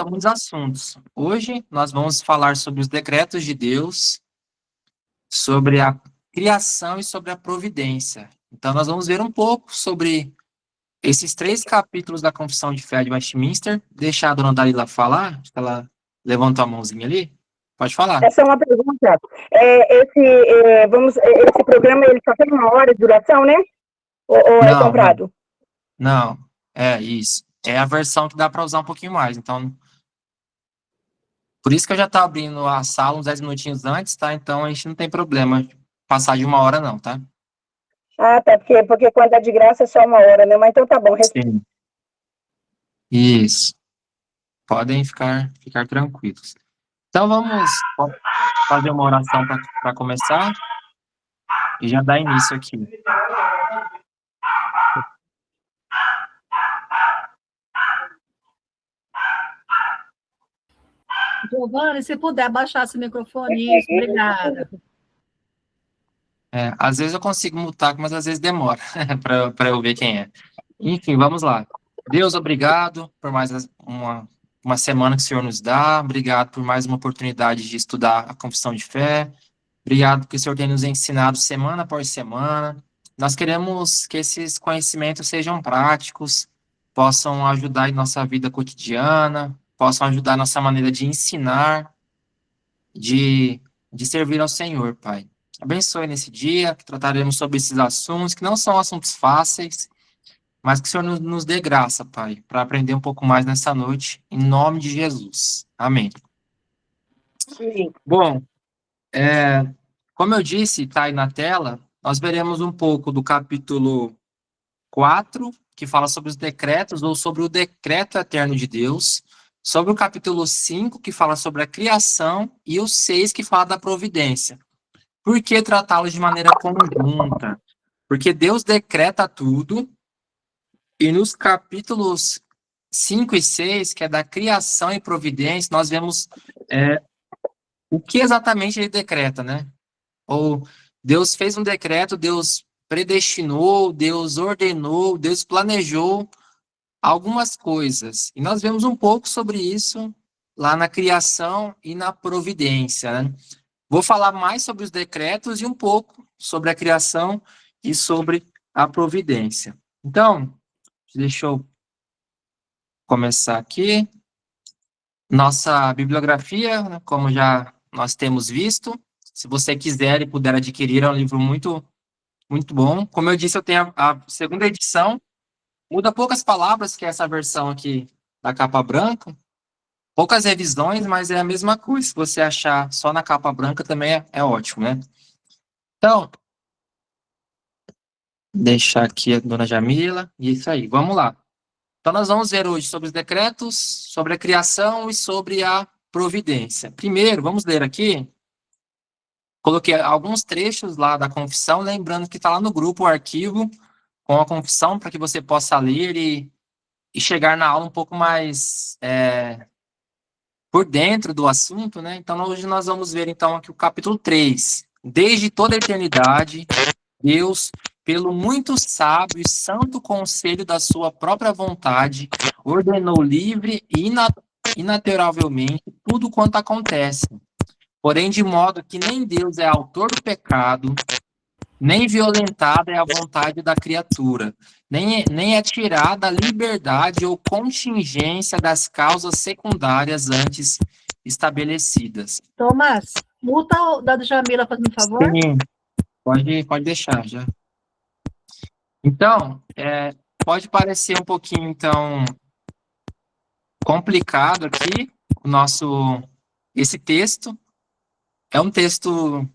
alguns assuntos. Hoje nós vamos falar sobre os decretos de Deus, sobre a criação e sobre a providência. Então, nós vamos ver um pouco sobre esses 3 capítulos da Confissão de Fé de Westminster. Deixar a dona Dalila falar, acho que ela levantou a mãozinha ali. Pode falar. Essa é uma pergunta. Esse programa ele só tem 1 hora de duração, né? Ou é comprado? Não, é isso. É a versão que dá para usar um pouquinho mais. Então, por isso que eu já estou abrindo a sala uns 10 minutinhos antes, tá? Então, a gente não tem problema passar de 1 hora, não, tá? Ah, tá. Porque quando é de graça é só 1 hora, né? Mas então tá bom. Sim. Isso. Podem ficar tranquilos. Então, vamos fazer uma oração para começar e já dar início aqui. Giovana, se puder abaixar esse microfone, isso, obrigada. Às vezes eu consigo mutar, mas às vezes demora para eu ver quem é. Enfim, vamos lá. Deus, obrigado por mais uma semana que o Senhor nos dá. Obrigado por mais uma oportunidade de estudar a Confissão de Fé. Obrigado porque o Senhor tem nos ensinado semana após semana. Nós queremos que esses conhecimentos sejam práticos, possam ajudar em nossa vida cotidiana, possam ajudar a nossa maneira de ensinar, de servir ao Senhor, Pai. Abençoe nesse dia, que trataremos sobre esses assuntos, que não são assuntos fáceis, mas que o Senhor nos dê graça, Pai, para aprender um pouco mais nessa noite, em nome de Jesus. Amém. Sim. Bom, como eu disse, está aí na tela, nós veremos um pouco do capítulo 4, que fala sobre os decretos, ou sobre o decreto eterno de Deus, sobre o capítulo 5, que fala sobre a criação, e o 6, que fala da providência. Por que tratá-los de maneira conjunta? Porque Deus decreta tudo, e nos capítulos 5 e 6, que é da criação e providência, nós vemos o que exatamente ele decreta, né? Ou Deus fez um decreto, Deus predestinou, Deus ordenou, Deus planejou algumas coisas. E nós vemos um pouco sobre isso lá na criação e na providência, né? Vou falar mais sobre os decretos e um pouco sobre a criação e sobre a providência. Então, deixa eu começar aqui. Nossa bibliografia, né, como já nós temos visto, se você quiser e puder adquirir, é um livro muito, muito bom. Como eu disse, eu tenho a segunda edição, muda poucas palavras, que é essa versão aqui da capa branca, poucas revisões, mas é a mesma coisa. Se você achar só na capa branca, também é ótimo, né? Então, deixar aqui a dona Jamila, e isso aí, vamos lá. Então, nós vamos ver hoje sobre os decretos, sobre a criação e sobre a providência. Primeiro, vamos ler aqui. Coloquei alguns trechos lá da confissão, lembrando que está lá no grupo o arquivo com a confissão, para que você possa ler e chegar na aula um pouco mais por dentro do assunto, né? Então, hoje nós vamos ver, então, aqui o capítulo 3. Desde toda a eternidade, Deus, pelo muito sábio e santo conselho da sua própria vontade, ordenou livre e inalteravelmente tudo quanto acontece. Porém, de modo que nem Deus é autor do pecado, nem violentada é a vontade da criatura, nem é tirada a liberdade ou contingência das causas secundárias antes estabelecidas. Tomás, muta o da Jamila, fazendo favor. Sim, pode deixar já. Então, pode parecer um pouquinho, então, complicado aqui, esse texto. É um texto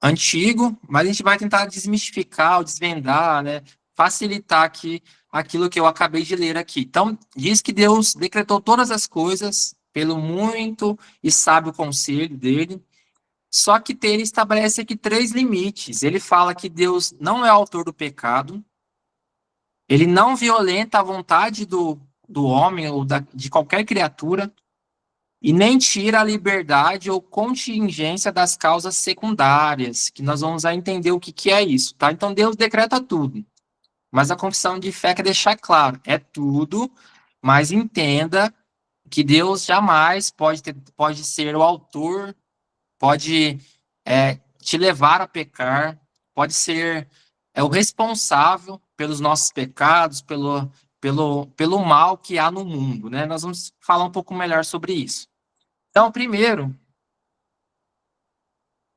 antigo, mas a gente vai tentar desmistificar, ou desvendar, né? Facilitar aqui aquilo que eu acabei de ler aqui. Então, diz que Deus decretou todas as coisas pelo muito e sábio conselho dele, só que ele estabelece aqui 3 limites. Ele fala que Deus não é autor do pecado, ele não violenta a vontade do homem ou de qualquer criatura, e nem tira a liberdade ou contingência das causas secundárias, que nós vamos entender o que é isso, tá? Então, Deus decreta tudo, mas a confissão de fé quer deixar claro, é tudo, mas entenda que Deus jamais pode ser o autor, pode te levar a pecar, pode ser o responsável pelos nossos pecados, pelo mal que há no mundo, né? Nós vamos falar um pouco melhor sobre isso. Então, primeiro,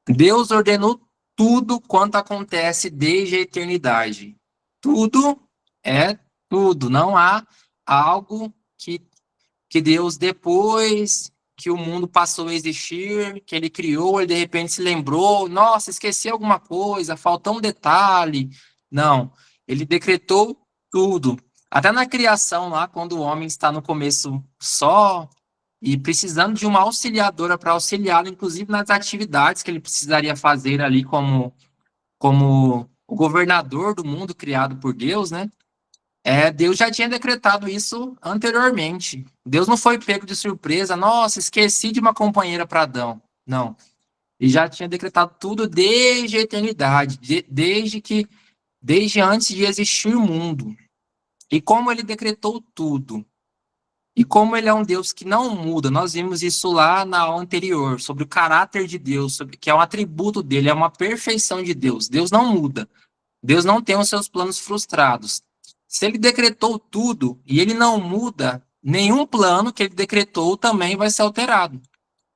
Deus ordenou tudo quanto acontece desde a eternidade. Tudo é tudo. Não há algo que Deus, depois que o mundo passou a existir, que ele criou, ele de repente se lembrou, nossa, esqueci alguma coisa, faltou um detalhe. Não, ele decretou tudo. Até na criação lá, quando o homem está no começo só e precisando de uma auxiliadora para auxiliá-lo, inclusive nas atividades que ele precisaria fazer ali como o governador do mundo criado por Deus, né? Deus já tinha decretado isso anteriormente. Deus não foi pego de surpresa. Nossa, esqueci de uma companheira para Adão. Não. Ele já tinha decretado tudo desde a eternidade, desde antes de existir o mundo. E como ele decretou tudo, e como ele é um Deus que não muda, nós vimos isso lá na aula anterior, sobre o caráter de Deus, que é um atributo dele, é uma perfeição de Deus. Deus não muda. Deus não tem os seus planos frustrados. Se ele decretou tudo e ele não muda, nenhum plano que ele decretou também vai ser alterado.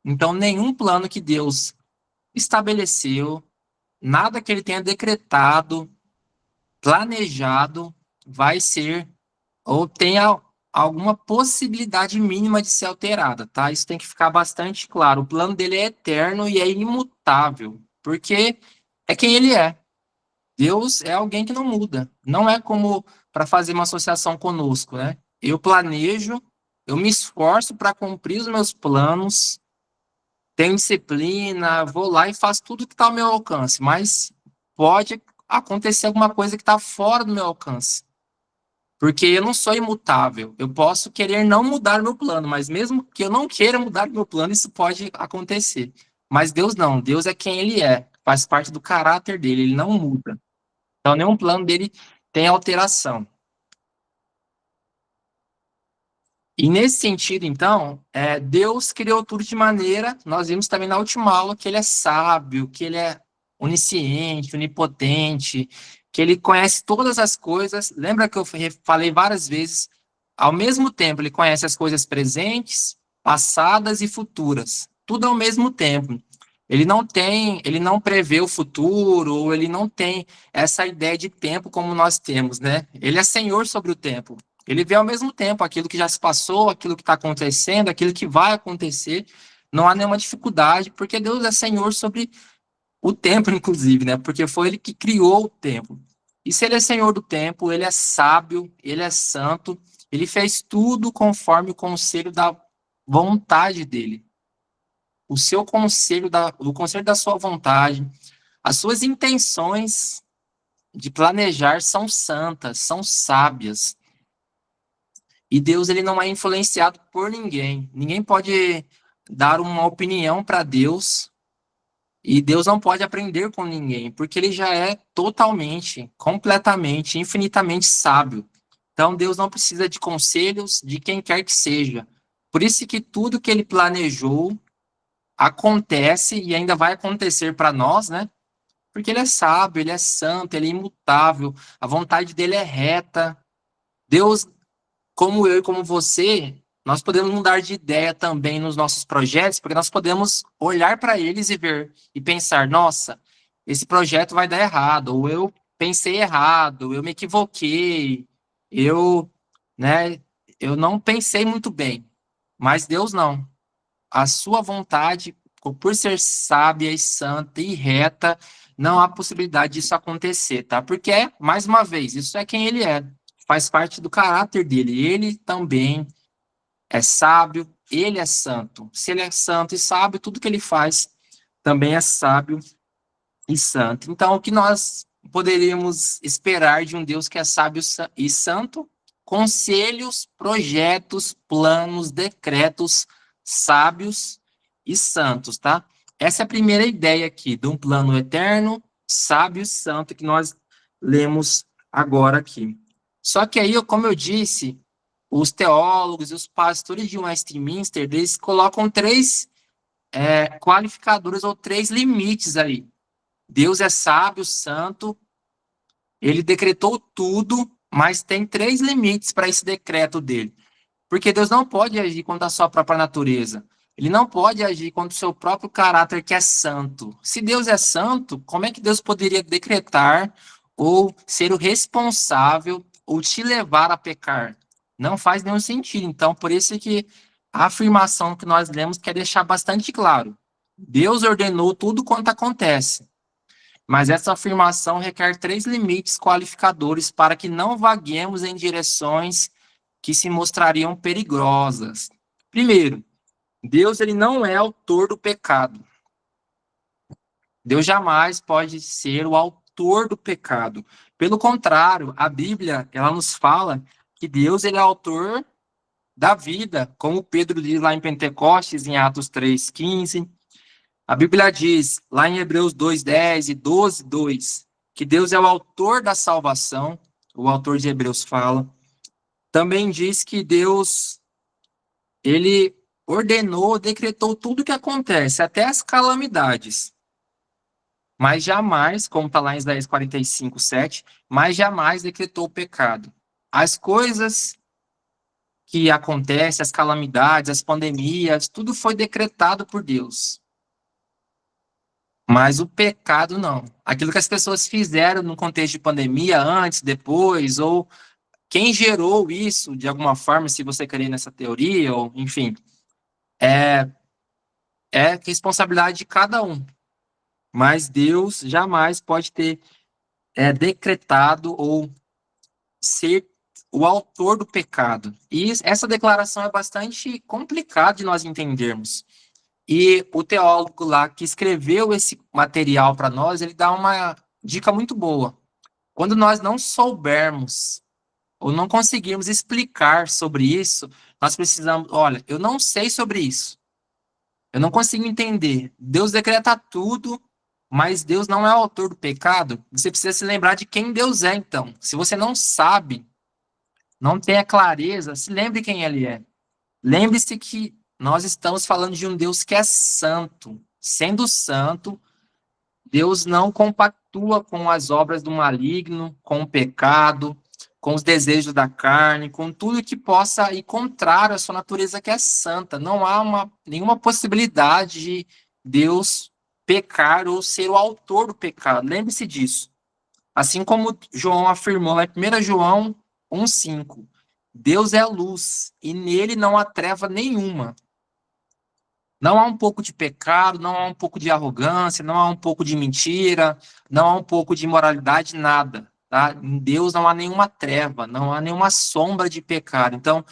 Então, nenhum plano que Deus estabeleceu, nada que ele tenha decretado, planejado, vai ser ou tenha alguma possibilidade mínima de ser alterada, tá? Isso tem que ficar bastante claro. O plano dele é eterno e é imutável, porque é quem ele é. Deus é alguém que não muda. Não é como para fazer uma associação conosco, né? Eu planejo, eu me esforço para cumprir os meus planos, tenho disciplina, vou lá e faço tudo que está ao meu alcance, mas pode acontecer alguma coisa que está fora do meu alcance. Porque eu não sou imutável. Eu posso querer não mudar meu plano, mas mesmo que eu não queira mudar meu plano, isso pode acontecer. Mas Deus não. Deus é quem ele é. Faz parte do caráter dele. Ele não muda. Então, nenhum plano dele tem alteração. E nesse sentido, então, Deus criou tudo de maneira, nós vimos também na última aula, que ele é sábio, que ele é onisciente, onipotente, que ele conhece todas as coisas. Lembra que eu falei várias vezes, ao mesmo tempo, ele conhece as coisas presentes, passadas e futuras, tudo ao mesmo tempo. Ele não prevê o futuro, ou ele não tem essa ideia de tempo como nós temos, né? Ele é senhor sobre o tempo. Ele vê ao mesmo tempo aquilo que já se passou, aquilo que está acontecendo, aquilo que vai acontecer. Não há nenhuma dificuldade, porque Deus é senhor sobre o tempo, inclusive, né? Porque foi ele que criou o tempo. E se ele é senhor do tempo, ele é sábio, ele é santo, ele fez tudo conforme o conselho da vontade dele. O seu conselho, o conselho da sua vontade, as suas intenções de planejar são santas, são sábias. E Deus, ele não é influenciado por ninguém. Ninguém pode dar uma opinião para Deus, e Deus não pode aprender com ninguém, porque ele já é totalmente, completamente, infinitamente sábio. Então, Deus não precisa de conselhos de quem quer que seja. Por isso que tudo que ele planejou acontece e ainda vai acontecer para nós, né? Porque ele é sábio, ele é santo, ele é imutável, a vontade dele é reta. Deus, como eu e como você, nós podemos mudar de ideia também nos nossos projetos, porque nós podemos olhar para eles e ver e pensar, nossa, esse projeto vai dar errado, ou eu pensei errado, eu me equivoquei, né, eu não pensei muito bem. Mas Deus não. A sua vontade, por ser sábia e santa e reta, não há possibilidade disso acontecer, tá? Porque, mais uma vez, isso é quem ele é. Faz parte do caráter dele. Ele também é sábio, ele é santo. Se ele é santo e sábio, tudo que ele faz também é sábio e santo. Então, o que nós poderíamos esperar de um Deus que é sábio e santo? Conselhos, projetos, planos, decretos sábios e santos, tá? Essa é a primeira ideia aqui, de um plano eterno, sábio e santo, que nós lemos agora aqui. Só que aí, como eu disse, os teólogos e os pastores de Westminster, eles colocam três qualificadores ou três limites aí. Deus é sábio, santo, ele decretou tudo, mas tem três limites para esse decreto dele. Porque Deus não pode agir contra a sua própria natureza. Ele não pode agir contra o seu próprio caráter, que é santo. Se Deus é santo, como é que Deus poderia decretar ou ser o responsável ou te levar a pecar? Não faz nenhum sentido. Então, por isso que a afirmação que nós lemos quer deixar bastante claro. Deus ordenou tudo quanto acontece. Mas essa afirmação requer três limites qualificadores para que não vaguemos em direções que se mostrariam perigosas. Primeiro, Deus ele não é autor do pecado. Deus jamais pode ser o autor do pecado. Pelo contrário, a Bíblia ela nos fala que Deus ele é autor da vida, como Pedro diz lá em Pentecostes, em Atos 3:15. A Bíblia diz, lá em Hebreus 2:10 e 12:2, que Deus é o autor da salvação, o autor de Hebreus fala. Também diz que Deus, ele ordenou, decretou tudo o que acontece, até as calamidades. Mas jamais, como está lá em Isaías 45:7, mas jamais decretou o pecado. As coisas que acontecem, as calamidades, as pandemias, tudo foi decretado por Deus. Mas o pecado não. Aquilo que as pessoas fizeram no contexto de pandemia, antes, depois, ou quem gerou isso, de alguma forma, se você querer nessa teoria, ou enfim, é responsabilidade de cada um. Mas Deus jamais pode ter decretado ou ser o autor do pecado. E essa declaração é bastante complicada de nós entendermos. E o teólogo lá que escreveu esse material para nós, ele dá uma dica muito boa. Quando nós não soubermos ou não conseguirmos explicar sobre isso, nós precisamos, olha, eu não sei sobre isso. Eu não consigo entender. Deus decreta tudo, mas Deus não é o autor do pecado. Você precisa se lembrar de quem Deus é, então. Se você não sabe, não tem a clareza, se lembre quem ele é. Lembre-se que nós estamos falando de um Deus que é santo. Sendo santo, Deus não compactua com as obras do maligno, com o pecado, com os desejos da carne, com tudo que possa ir contrário à sua natureza que é santa. Não há nenhuma possibilidade de Deus pecar ou ser o autor do pecado. Lembre-se disso. Assim como João afirmou lá em 1 João 1:5. Deus é luz e nele não há treva nenhuma. Não há um pouco de pecado, não há um pouco de arrogância, não há um pouco de mentira, não há um pouco de imoralidade, nada. Tá? Em Deus não há nenhuma treva, não há nenhuma sombra de pecado. Então,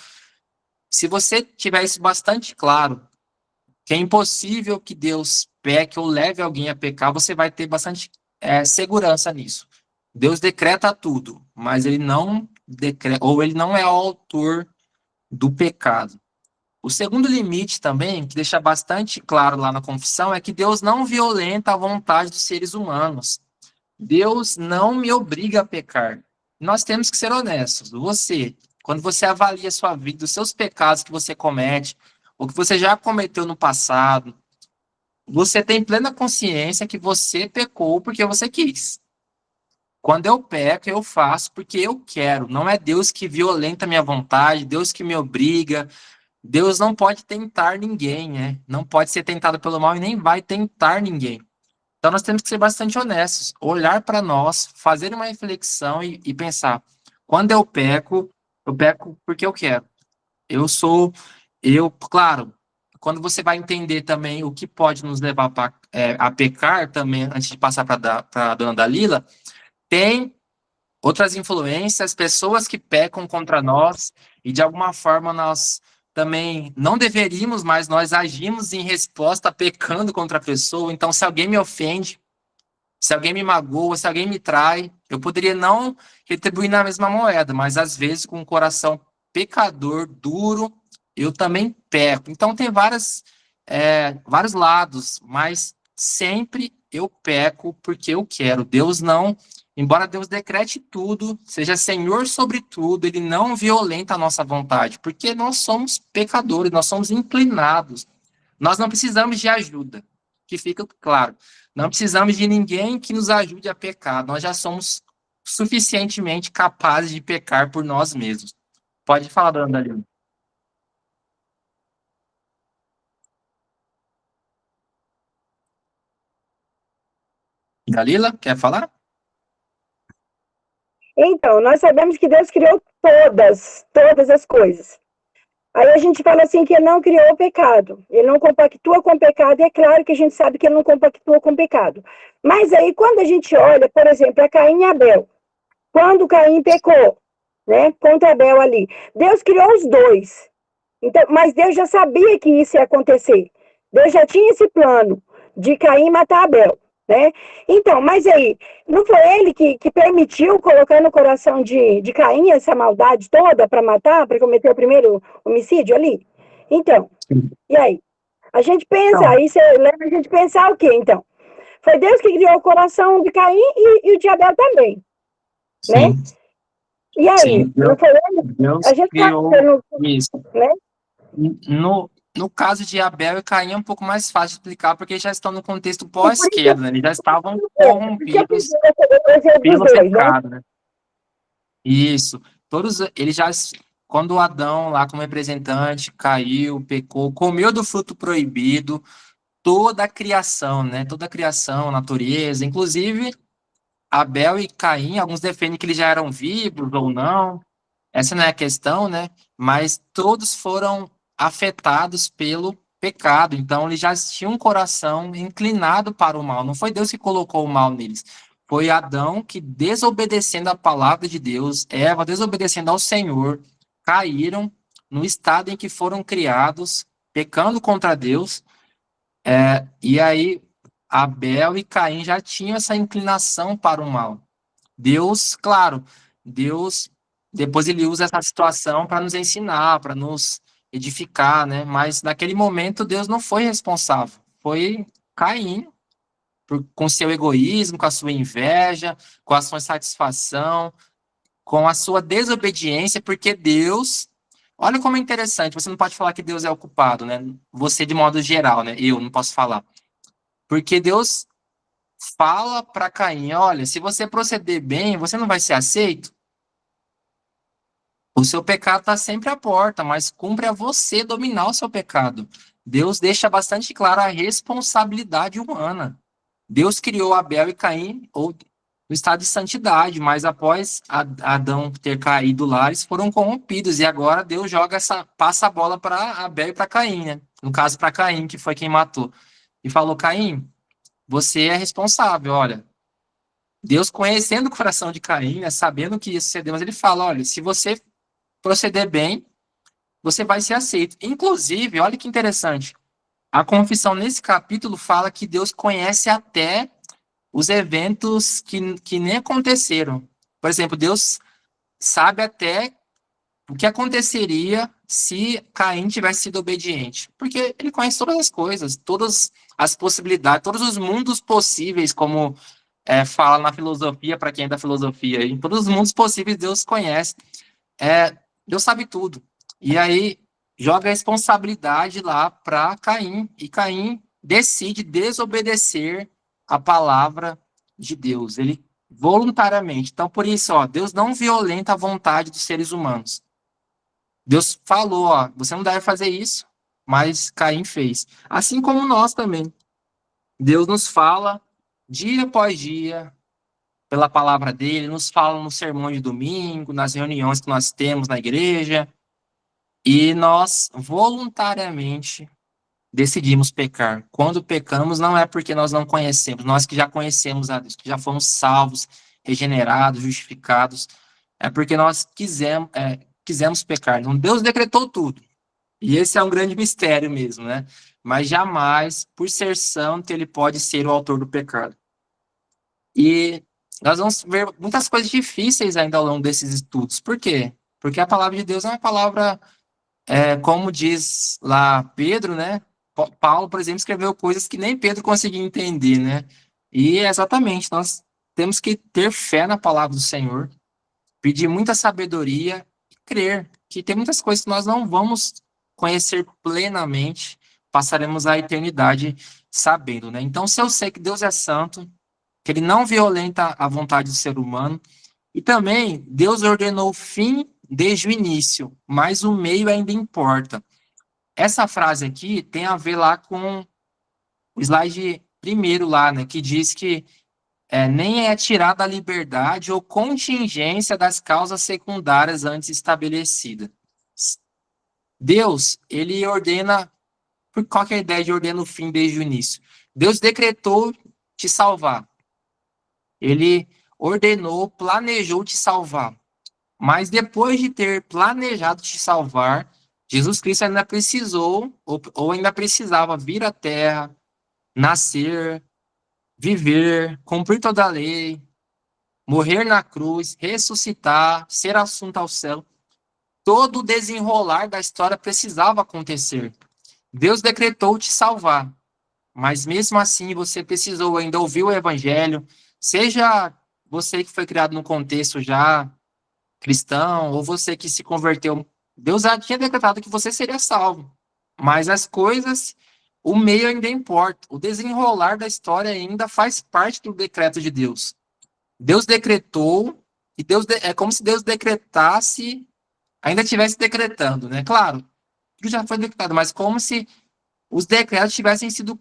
se você tiver isso bastante claro, que é impossível que Deus peque ou leve alguém a pecar, você vai ter bastante segurança nisso. Deus decreta tudo, mas ele não decreta, ou ele não é o autor do pecado. O segundo limite também, que deixa bastante claro lá na confissão, é que Deus não violenta a vontade dos seres humanos. Deus não me obriga a pecar. Nós temos que ser honestos. Você, quando você avalia a sua vida, os seus pecados que você comete, ou que você já cometeu no passado, você tem plena consciência que você pecou porque você quis. Quando eu peco, eu faço porque eu quero. Não é Deus que violenta a minha vontade, Deus que me obriga. Deus não pode tentar ninguém, né? Não pode ser tentado pelo mal e nem vai tentar ninguém. Então nós temos que ser bastante honestos, olhar para nós, fazer uma reflexão e pensar: quando eu peco porque eu quero. Claro, quando você vai entender também o que pode nos levar a pecar também, antes de passar para a dona Dalila, tem outras influências, pessoas que pecam contra nós, e de alguma forma nós também não deveríamos, mas nós agimos em resposta pecando contra a pessoa. Então, se alguém me ofende, se alguém me magoa, se alguém me trai, eu poderia não retribuir na mesma moeda, mas às vezes com um coração pecador, duro, eu também peco. Então, tem vários lados, mas sempre eu peco porque eu quero. Deus não embora Deus decrete tudo, seja Senhor sobre tudo, ele não violenta a nossa vontade, porque nós somos pecadores, nós somos inclinados. Nós não precisamos de ajuda, que fica claro. Não precisamos de ninguém que nos ajude a pecar. Nós já somos suficientemente capazes de pecar por nós mesmos. Pode falar, dona Dalila. Dalila, quer falar? Então, nós sabemos que Deus criou todas as coisas. Aí a gente fala assim que ele não criou o pecado, ele não compactua com o pecado, e é claro que a gente sabe que ele não compactua com o pecado. Mas aí, quando a gente olha, por exemplo, a Caim e Abel, quando Caim pecou, né, contra Abel ali, Deus criou os dois. Então, mas Deus já sabia que isso ia acontecer. Deus já tinha esse plano de Caim matar Abel, né? Então, mas aí, não foi ele que permitiu colocar no coração de Caim essa maldade toda para matar, para cometer o primeiro homicídio ali? Então, e aí? A gente pensa, Não. aí você leva a gente pensar o quê, então? Foi Deus que criou o coração de Caim e o de Abel também, né? Sim, E aí? sim. Não foi ele? Deus A gente sabe criou que não, isso. né? No caso de Abel e Caim é um pouco mais fácil de explicar, porque já estão no contexto E por isso pós-queda, né? Eles já estavam porque eu fiz corrompidos o exemplo dos pelo dois, né? pecado, né? Isso. Todos eles já, quando Adão, lá como representante, caiu, pecou, comeu do fruto proibido, toda a criação, né? Toda a criação, natureza, inclusive Abel e Caim, alguns defendem que eles já eram vivos ou não. Essa não é a questão, né? Mas todos foram afetados pelo pecado. Então, eles já tinham um coração inclinado para o mal. Não foi Deus que colocou o mal neles. Foi Adão que, desobedecendo a palavra de Deus, Eva, desobedecendo ao Senhor, caíram no estado em que foram criados, pecando contra Deus. E aí, Abel e Caim já tinham essa inclinação para o mal. Deus, claro, Deus, depois ele usa essa situação para nos ensinar, para nos edificar, né? Mas naquele momento Deus não foi responsável, foi Caim, com seu egoísmo, com a sua inveja, com a sua satisfação, com a sua desobediência, porque Deus, olha como é interessante, você não pode falar que Deus é o culpado, né? Você de modo geral, né? Eu não posso falar. Porque Deus fala para Caim, olha, se você proceder bem, você não vai ser aceito. O seu pecado está sempre à porta, mas cumpre a você dominar o seu pecado. Deus deixa bastante clara a responsabilidade humana. Deus criou Abel e Caim no estado de santidade, mas após Adão ter caído lá, eles foram corrompidos e agora Deus passa a bola para Abel e para Caim, né? No caso para Caim, que foi quem matou. E falou: Caim, você é responsável, olha. Deus conhecendo o coração de Caim, né, sabendo que ia suceder, mas ele fala: olha, se você proceder bem, você vai ser aceito. Inclusive, olha que interessante, a confissão nesse capítulo fala que Deus conhece até os eventos que nem aconteceram. Por exemplo, Deus sabe até o que aconteceria se Caim tivesse sido obediente. Porque ele conhece todas as coisas, todas as possibilidades, todos os mundos possíveis, como fala na filosofia, para quem é da filosofia, em todos os mundos possíveis Deus conhece. Deus sabe tudo. E aí joga a responsabilidade lá para Caim. E Caim decide desobedecer a palavra de Deus. Ele voluntariamente. Então, por isso, ó, Deus não violenta a vontade dos seres humanos. Deus falou, ó, você não deve fazer isso, mas Caim fez. Assim como nós também. Deus nos fala dia após dia, pela palavra dele, nos fala no sermão de domingo, nas reuniões que nós temos na igreja, e nós voluntariamente decidimos pecar. Quando pecamos, não é porque nós não conhecemos, nós que já conhecemos a Deus, que já fomos salvos, regenerados, justificados, é porque nós quisemos pecar. Então, Deus decretou tudo. E esse é um grande mistério mesmo, né? Mas jamais, por ser santo, ele pode ser o autor do pecado. E nós vamos ver muitas coisas difíceis ainda ao longo desses estudos. Por quê? Porque a palavra de Deus é uma palavra, como diz lá Pedro, né? Paulo, por exemplo, escreveu coisas que nem Pedro conseguia entender, né? E exatamente, nós temos que ter fé na palavra do Senhor, pedir muita sabedoria e crer que tem muitas coisas que nós não vamos conhecer plenamente, passaremos a eternidade sabendo, né? Então, se eu sei que Deus é santo, que ele não violenta a vontade do ser humano, e também Deus ordenou o fim desde o início, mas o meio ainda importa. Essa frase aqui tem a ver lá com o slide primeiro lá, né, que diz que nem é tirada a liberdade ou contingência das causas secundárias antes estabelecidas. Deus, ele ordena, qual que é a ideia de ordena o fim desde o início? Deus decretou te salvar. Ele ordenou, planejou te salvar. Mas depois de ter planejado te salvar, Jesus Cristo ainda precisou, ou ainda precisava vir à Terra, nascer, viver, cumprir toda a lei, morrer na cruz, ressuscitar, ser assunto ao céu. Todo o desenrolar da história precisava acontecer. Deus decretou te salvar, mas mesmo assim você precisou ainda ouvir o evangelho, seja você que foi criado num contexto já cristão, ou você que se converteu. Deus já tinha decretado que você seria salvo, mas as coisas, o meio ainda importa. O desenrolar da história ainda faz parte do decreto de Deus. Deus decretou, e é como se Deus decretasse, ainda estivesse decretando, né? Claro, tudo já foi decretado, mas como se os decretos tivessem sido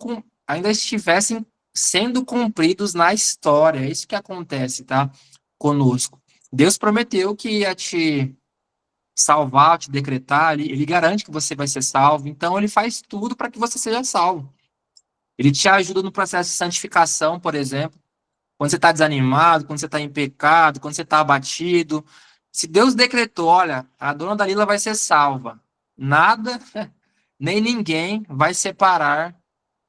ainda estivessem sendo cumpridos na história. É isso que acontece, tá? Conosco. Deus prometeu que ia te salvar, te decretar, ele garante que você vai ser salvo, então ele faz tudo para que você seja salvo. Ele te ajuda no processo de santificação, por exemplo, quando você está desanimado, quando você está em pecado, quando você está abatido. Se Deus decretou, olha, a dona Dalila vai ser salva, nada, nem ninguém vai separar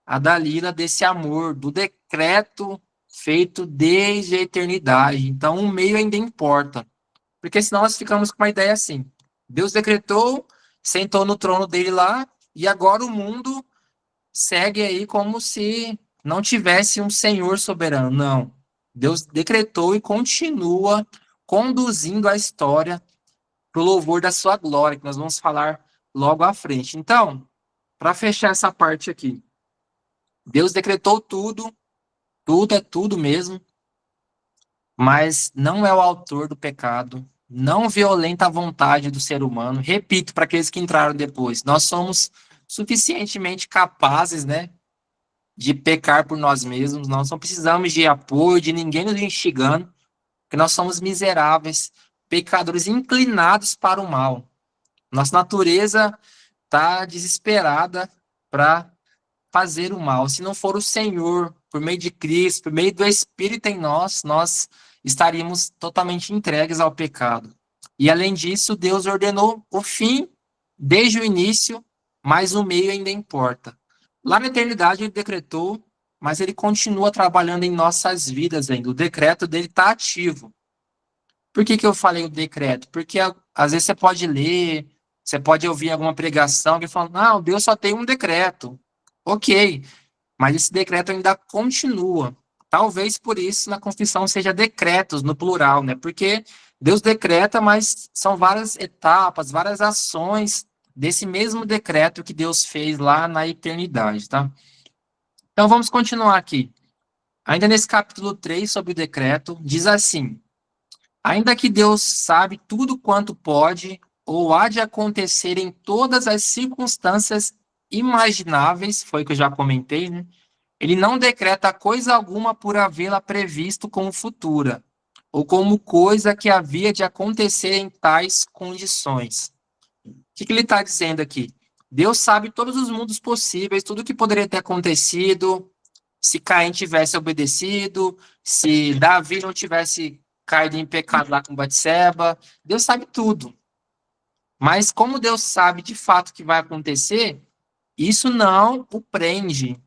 a Dalila desse amor, do decreto feito desde a eternidade. Então, o meio ainda importa. Porque senão nós ficamos com uma ideia assim. Deus decretou, sentou no trono dele lá, e agora o mundo segue aí como se não tivesse um Senhor soberano. Não. Deus decretou e continua conduzindo a história para o louvor da sua glória, que nós vamos falar logo à frente. Então, para fechar essa parte aqui, Deus decretou tudo, tudo é tudo mesmo, mas não é o autor do pecado, não violenta a vontade do ser humano. Repito, para aqueles que entraram depois, nós somos suficientemente capazes, né, de pecar por nós mesmos, nós não precisamos de apoio, de ninguém nos instigando, porque nós somos miseráveis, pecadores inclinados para o mal. Nossa natureza está desesperada para fazer o mal. Se não for o Senhor, por meio de Cristo, por meio do Espírito em nós, nós estaríamos totalmente entregues ao pecado. E além disso, Deus ordenou o fim desde o início, mas o meio ainda importa. Lá na eternidade ele decretou, mas ele continua trabalhando em nossas vidas ainda. O decreto dele está ativo. Por que eu falei o decreto? Porque às vezes você pode ler, você pode ouvir alguma pregação que fala, não, Deus só tem um decreto. Ok, mas esse decreto ainda continua. Talvez por isso na confissão seja decretos, no plural, né? Porque Deus decreta, mas são várias etapas, várias ações desse mesmo decreto que Deus fez lá na eternidade, tá? Então vamos continuar aqui. Ainda nesse capítulo 3 sobre o decreto, diz assim: ainda que Deus sabe tudo quanto pode ou há de acontecer em todas as circunstâncias imagináveis, foi o que eu já comentei, né? Ele não decreta coisa alguma por havê-la previsto como futura, ou como coisa que havia de acontecer em tais condições. O que ele está dizendo aqui? Deus sabe todos os mundos possíveis, tudo que poderia ter acontecido, se Caim tivesse obedecido, se Davi não tivesse caído em pecado lá com Batseba. Deus sabe tudo. Mas como Deus sabe de fato o que vai acontecer, isso não o prende.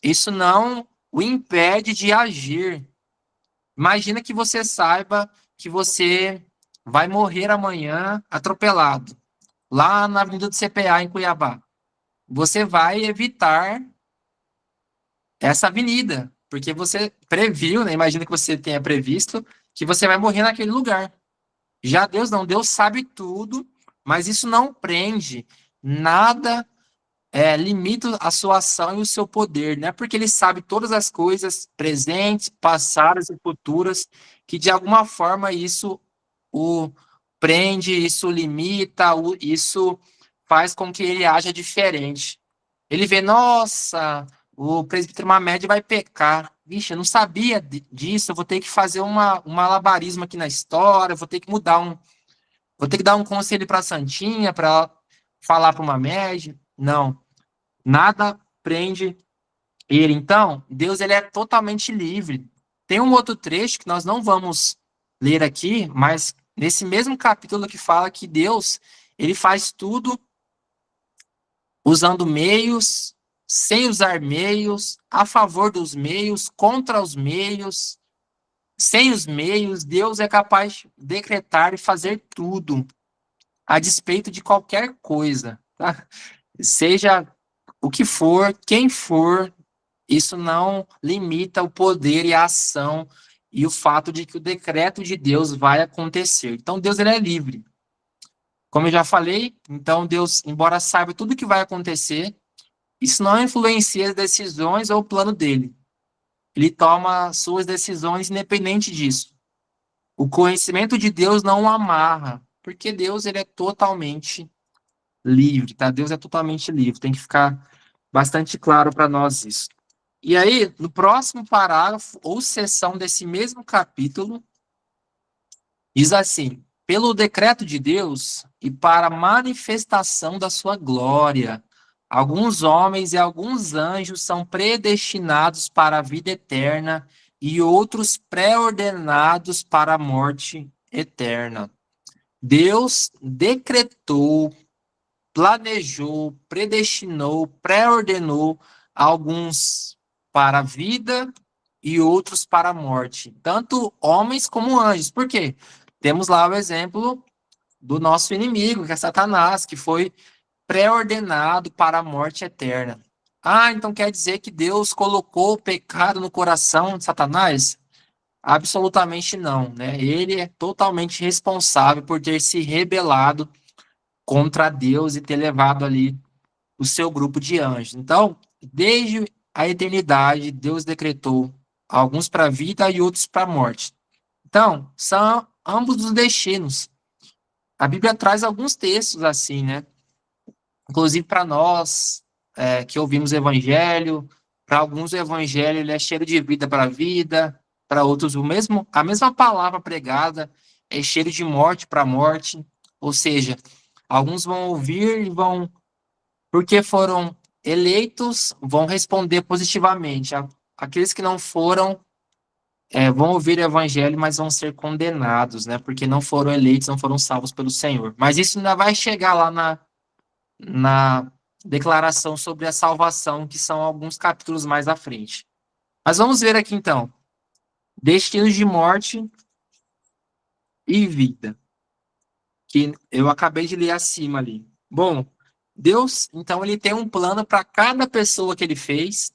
Isso não o impede de agir. Imagina que você saiba que você vai morrer amanhã atropelado, lá na Avenida do CPA, em Cuiabá. Você vai evitar essa avenida, porque você previu, né? Imagina que você tenha previsto que você vai morrer naquele lugar. Já Deus não, Deus sabe tudo, mas isso não prende nada, limita a sua ação e o seu poder, não é porque ele sabe todas as coisas presentes, passadas e futuras, que de alguma forma isso o prende, isso limita, isso faz com que ele haja diferente. Ele vê, nossa, o presbítero Mamed vai pecar. Vixe, eu não sabia disso, eu vou ter que fazer um malabarismo aqui na história, vou ter que vou ter que dar um conselho para a Santinha, para falar para uma Mamed. Não, nada prende ele. Então, Deus ele é totalmente livre. Tem um outro trecho que nós não vamos ler aqui, mas nesse mesmo capítulo que fala que Deus ele faz tudo usando meios, sem usar meios, a favor dos meios, contra os meios, sem os meios, Deus é capaz de decretar e fazer tudo, a despeito de qualquer coisa, tá? Seja o que for, quem for, isso não limita o poder e a ação e o fato de que o decreto de Deus vai acontecer. Então, Deus ele é livre. Como eu já falei, então Deus, embora saiba tudo o que vai acontecer, isso não influencia as decisões ou o plano dele. Ele toma suas decisões independente disso. O conhecimento de Deus não o amarra, porque Deus ele é totalmente livre, tá? Deus é totalmente livre. Tem que ficar bastante claro para nós isso. E aí, no próximo parágrafo ou seção desse mesmo capítulo, diz assim: pelo decreto de Deus e para a manifestação da sua glória, alguns homens e alguns anjos são predestinados para a vida eterna e outros pré-ordenados para a morte eterna. Deus decretou, planejou, predestinou, pré-ordenou alguns para a vida e outros para a morte, tanto homens como anjos. Por quê? Temos lá o exemplo do nosso inimigo, que é Satanás, que foi pré-ordenado para a morte eterna. Ah, então quer dizer que Deus colocou o pecado no coração de Satanás? Absolutamente não, né? Ele é totalmente responsável por ter se rebelado contra Deus e ter levado ali o seu grupo de anjos. Então, desde a eternidade, Deus decretou alguns para a vida e outros para a morte. Então, são ambos os destinos. A Bíblia traz alguns textos assim, né? Inclusive para nós que ouvimos o Evangelho, para alguns o Evangelho ele é cheiro de vida para a vida, para outros a mesma palavra pregada é cheiro de morte para a morte. Ou seja, alguns vão ouvir e vão, porque foram eleitos, vão responder positivamente. Aqueles que não foram vão ouvir o Evangelho, mas vão ser condenados, né? Porque não foram eleitos, não foram salvos pelo Senhor. Mas isso ainda vai chegar lá na declaração sobre a salvação, que são alguns capítulos mais à frente. Mas vamos ver aqui então. Destinos de morte e vida, que eu acabei de ler acima ali. Bom, Deus, então, ele tem um plano para cada pessoa que ele fez.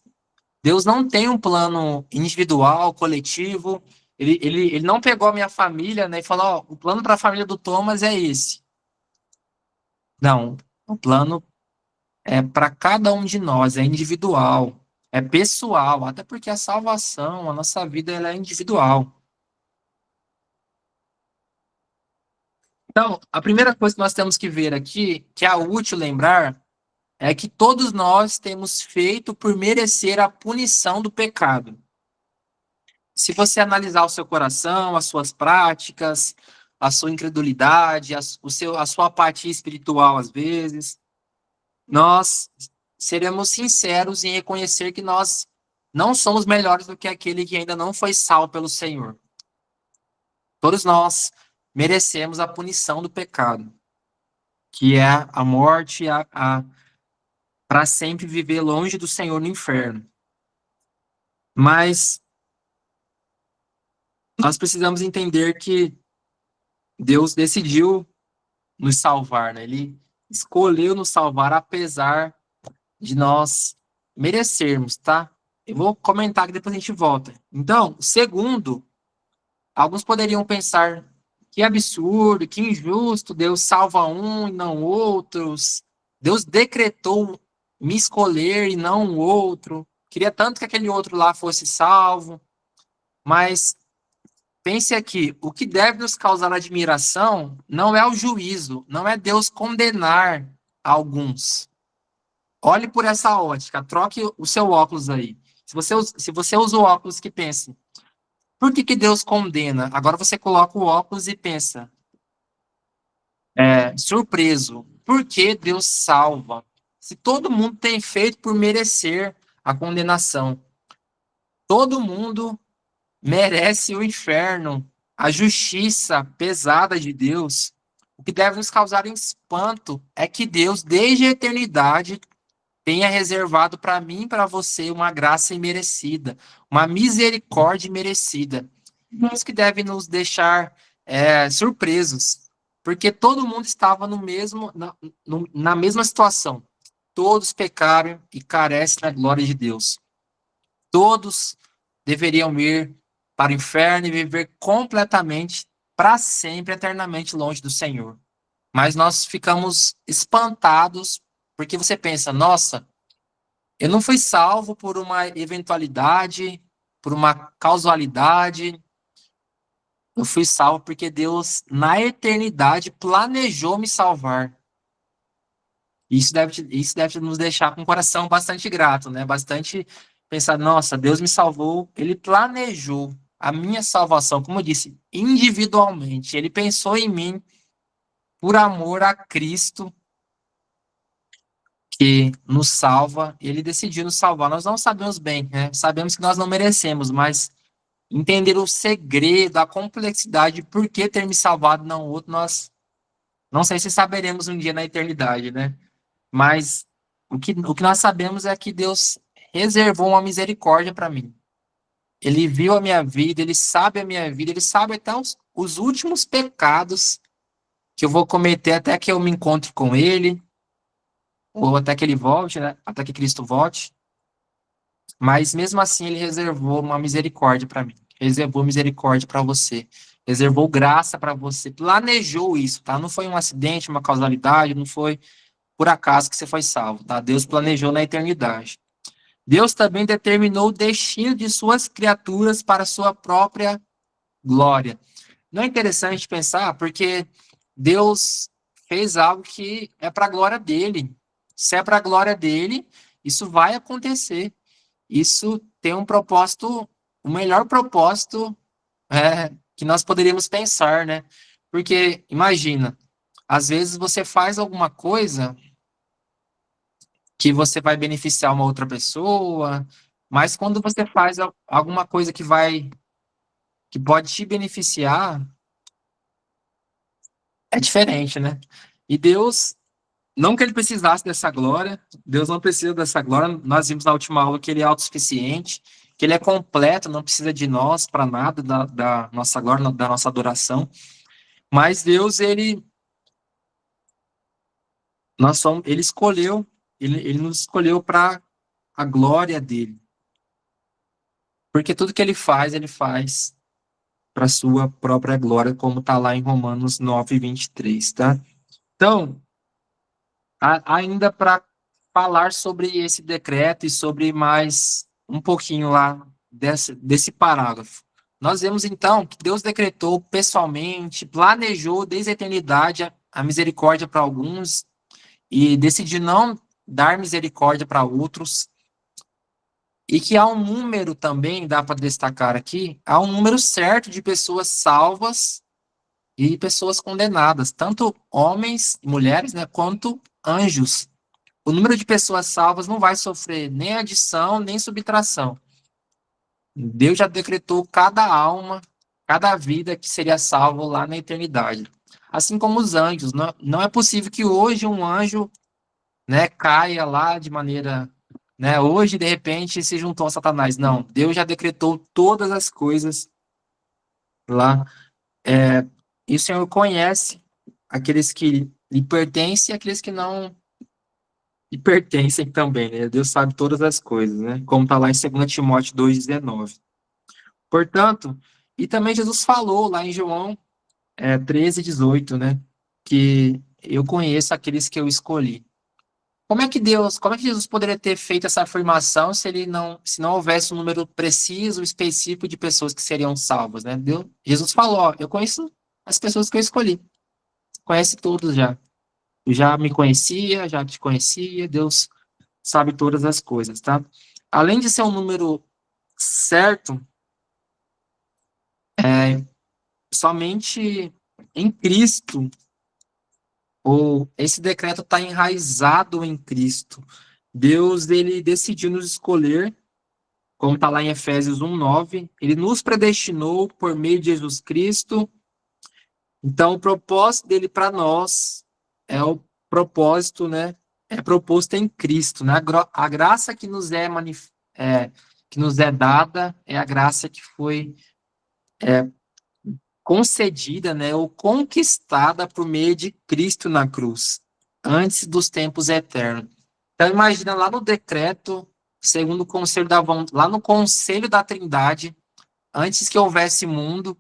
Deus não tem um plano individual, coletivo. Ele não pegou a minha família, né, e falou, ó, o plano para a família do Thomas é esse. Não, o plano é para cada um de nós, é individual, é pessoal, até porque a salvação, a nossa vida, ela é individual. Então, a primeira coisa que nós temos que ver aqui, que é útil lembrar, é que todos nós temos feito por merecer a punição do pecado. Se você analisar o seu coração, as suas práticas, a sua incredulidade, a sua apatia espiritual às vezes, nós seremos sinceros em reconhecer que nós não somos melhores do que aquele que ainda não foi salvo pelo Senhor. Todos nós merecemos a punição do pecado, que é a morte, para sempre viver longe do Senhor no inferno. Mas nós precisamos entender que Deus decidiu nos salvar, né? Ele escolheu nos salvar apesar de nós merecermos, tá? eu vou comentar que depois a gente volta. Então, segundo, alguns poderiam pensar que absurdo, que injusto, Deus salva um e não outros. Deus decretou me escolher e não o outro. Queria tanto que aquele outro lá fosse salvo. Mas pense aqui, o que deve nos causar admiração não é o juízo, não é Deus condenar alguns. Olhe por essa ótica, troque o seu óculos aí. Se você usa o óculos que pense, por que Deus condena? Agora você coloca o óculos e pensa, surpreso, por que Deus salva? Se todo mundo tem feito por merecer a condenação, todo mundo merece o inferno, a justiça pesada de Deus. O que deve nos causar espanto é que Deus, desde a eternidade, tenha reservado para mim e para você uma graça imerecida, uma misericórdia imerecida. Isso que deve nos deixar surpresos, porque todo mundo estava na mesma situação. Todos pecaram e carecem da glória de Deus. Todos deveriam ir para o inferno e viver completamente, para sempre, eternamente longe do Senhor. Mas nós ficamos espantados, porque você pensa, nossa, eu não fui salvo por uma eventualidade, por uma causalidade. Eu fui salvo porque Deus, na eternidade, planejou me salvar. Isso deve nos deixar com o coração bastante grato, né? Bastante pensar, nossa, Deus me salvou, Ele planejou a minha salvação, como eu disse, individualmente. Ele pensou em mim por amor a Cristo, que nos salva, Ele decidiu nos salvar. Nós não sabemos bem, né? Sabemos que nós não merecemos, mas entender o segredo, a complexidade, por que ter me salvado, não outro, nós não sei se saberemos um dia na eternidade, né? Mas o que nós sabemos é que Deus reservou uma misericórdia para mim. Ele viu a minha vida, ele sabe a minha vida, ele sabe até os últimos pecados que eu vou cometer até que eu me encontre com ele, ou até que ele volte, né? Até que Cristo volte. Mas mesmo assim, ele reservou uma misericórdia para mim. Reservou misericórdia para você. Reservou graça para você. Planejou isso, tá? Não foi um acidente, uma causalidade, não foi por acaso que você foi salvo, tá? Deus planejou na eternidade. Deus também determinou o destino de suas criaturas para sua própria glória. Não é interessante pensar, porque Deus fez algo que é para a glória dele. Se é para a glória dele, isso vai acontecer. Isso tem um propósito, o melhor propósito que nós poderíamos pensar, né? Porque, imagina, às vezes você faz alguma coisa que você vai beneficiar uma outra pessoa, mas quando você faz alguma coisa que pode te beneficiar, é diferente, né? E Deus, não que ele precisasse dessa glória, Deus não precisa dessa glória. Nós vimos na última aula que ele é autossuficiente, que ele é completo, não precisa de nós para nada da nossa glória, da nossa adoração. Mas Deus, ele escolheu, ele nos escolheu para a glória dele. Porque tudo que ele faz para sua própria glória, como está lá em Romanos 9:23, tá? Então, ainda para falar sobre esse decreto e sobre mais um pouquinho lá desse parágrafo. Nós vemos então que Deus decretou pessoalmente, planejou desde a eternidade a misericórdia para alguns e decidiu não dar misericórdia para outros. E que há um número também, dá para destacar aqui, há um número certo de pessoas salvas e pessoas condenadas, tanto homens e mulheres, né, quanto anjos. O número de pessoas salvas não vai sofrer nem adição, nem subtração. Deus já decretou cada alma, cada vida que seria salvo lá na eternidade. Assim como os anjos. Não é possível que hoje um anjo, né, caia lá de maneira, né, hoje de repente se juntou a Satanás. Não, Deus já decretou todas as coisas lá. E o Senhor conhece aqueles que lhe pertencem e aqueles que não e pertencem também, né? Deus sabe todas as coisas, né? Como está lá em 2 Timóteo 2,19. Portanto, e também Jesus falou lá em João 13,18, né? Que eu conheço aqueles que eu escolhi. Como é que Jesus poderia ter feito essa afirmação se não houvesse um número preciso, específico de pessoas que seriam salvas, né? Jesus falou, ó, eu conheço as pessoas que eu escolhi. Conhece todos já. Eu já me conhecia, já te conhecia, Deus sabe todas as coisas, tá? Além de ser um número certo, somente em Cristo, ou esse decreto está enraizado em Cristo. Deus, ele decidiu nos escolher, como está lá em Efésios 1:9, ele nos predestinou por meio de Jesus Cristo. Então, o propósito dele para nós é o propósito, né? É proposto em Cristo, né? A graça que nos que nos é dada é a graça que foi concedida, né? Ou conquistada por meio de Cristo na cruz, antes dos tempos eternos. Então, imagina lá no decreto, segundo o conselho da vontade, lá no conselho da Trindade, antes que houvesse mundo,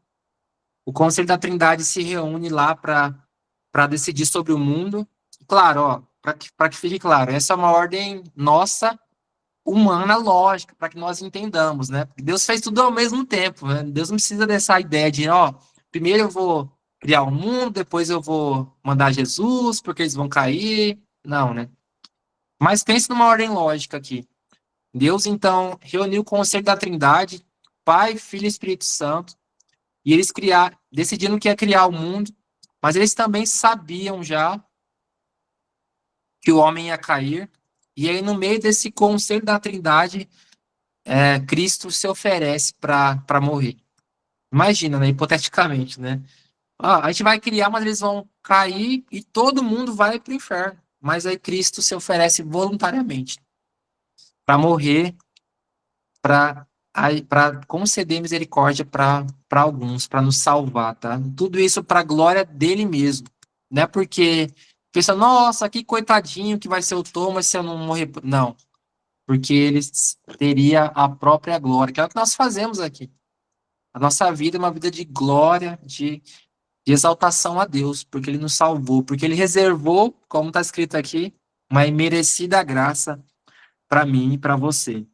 o conselho da Trindade se reúne lá para decidir sobre o mundo. Claro, ó, para que fique claro, essa é uma ordem nossa, humana, lógica, para que nós entendamos, né? Porque Deus fez tudo ao mesmo tempo, né? Deus não precisa dessa ideia de, ó, primeiro eu vou criar o mundo, depois eu vou mandar Jesus, porque eles vão cair. Não, né? Mas pense numa ordem lógica aqui. Deus, então, reuniu o conselho da Trindade, Pai, Filho e Espírito Santo, e eles decidiram que ia criar o mundo, mas eles também sabiam já que o homem ia cair, e aí no meio desse conselho da Trindade, Cristo se oferece para morrer. Imagina, né, hipoteticamente, né? Ah, a gente vai criar, mas eles vão cair e todo mundo vai para o inferno. Mas aí Cristo se oferece voluntariamente para morrer, para conceder misericórdia para alguns, para nos salvar, tá? Tudo isso para a glória dele mesmo, não é porque pensa, nossa, que coitadinho que vai ser o Thomas se eu não morrer. Não, porque ele teria a própria glória, que é o que nós fazemos aqui. A nossa vida é uma vida de glória, de exaltação a Deus, porque ele nos salvou, porque ele reservou, como está escrito aqui, uma imerecida graça para mim e para você.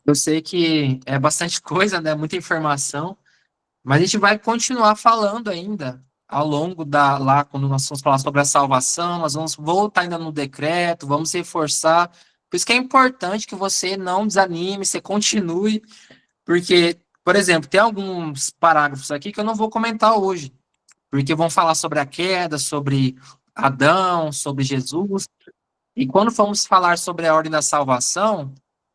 Eu sei que é bastante coisa, né? Muita informação, mas a gente vai continuar falando ainda ao longo lá, quando nós vamos falar sobre a salvação, nós vamos voltar ainda no decreto, vamos reforçar. Por isso que é importante que você não desanime, você continue, porque, por exemplo, tem alguns parágrafos aqui que eu não vou comentar hoje, porque vão falar sobre a queda, sobre Adão, sobre Jesus, e quando formos falar sobre a ordem da salvação,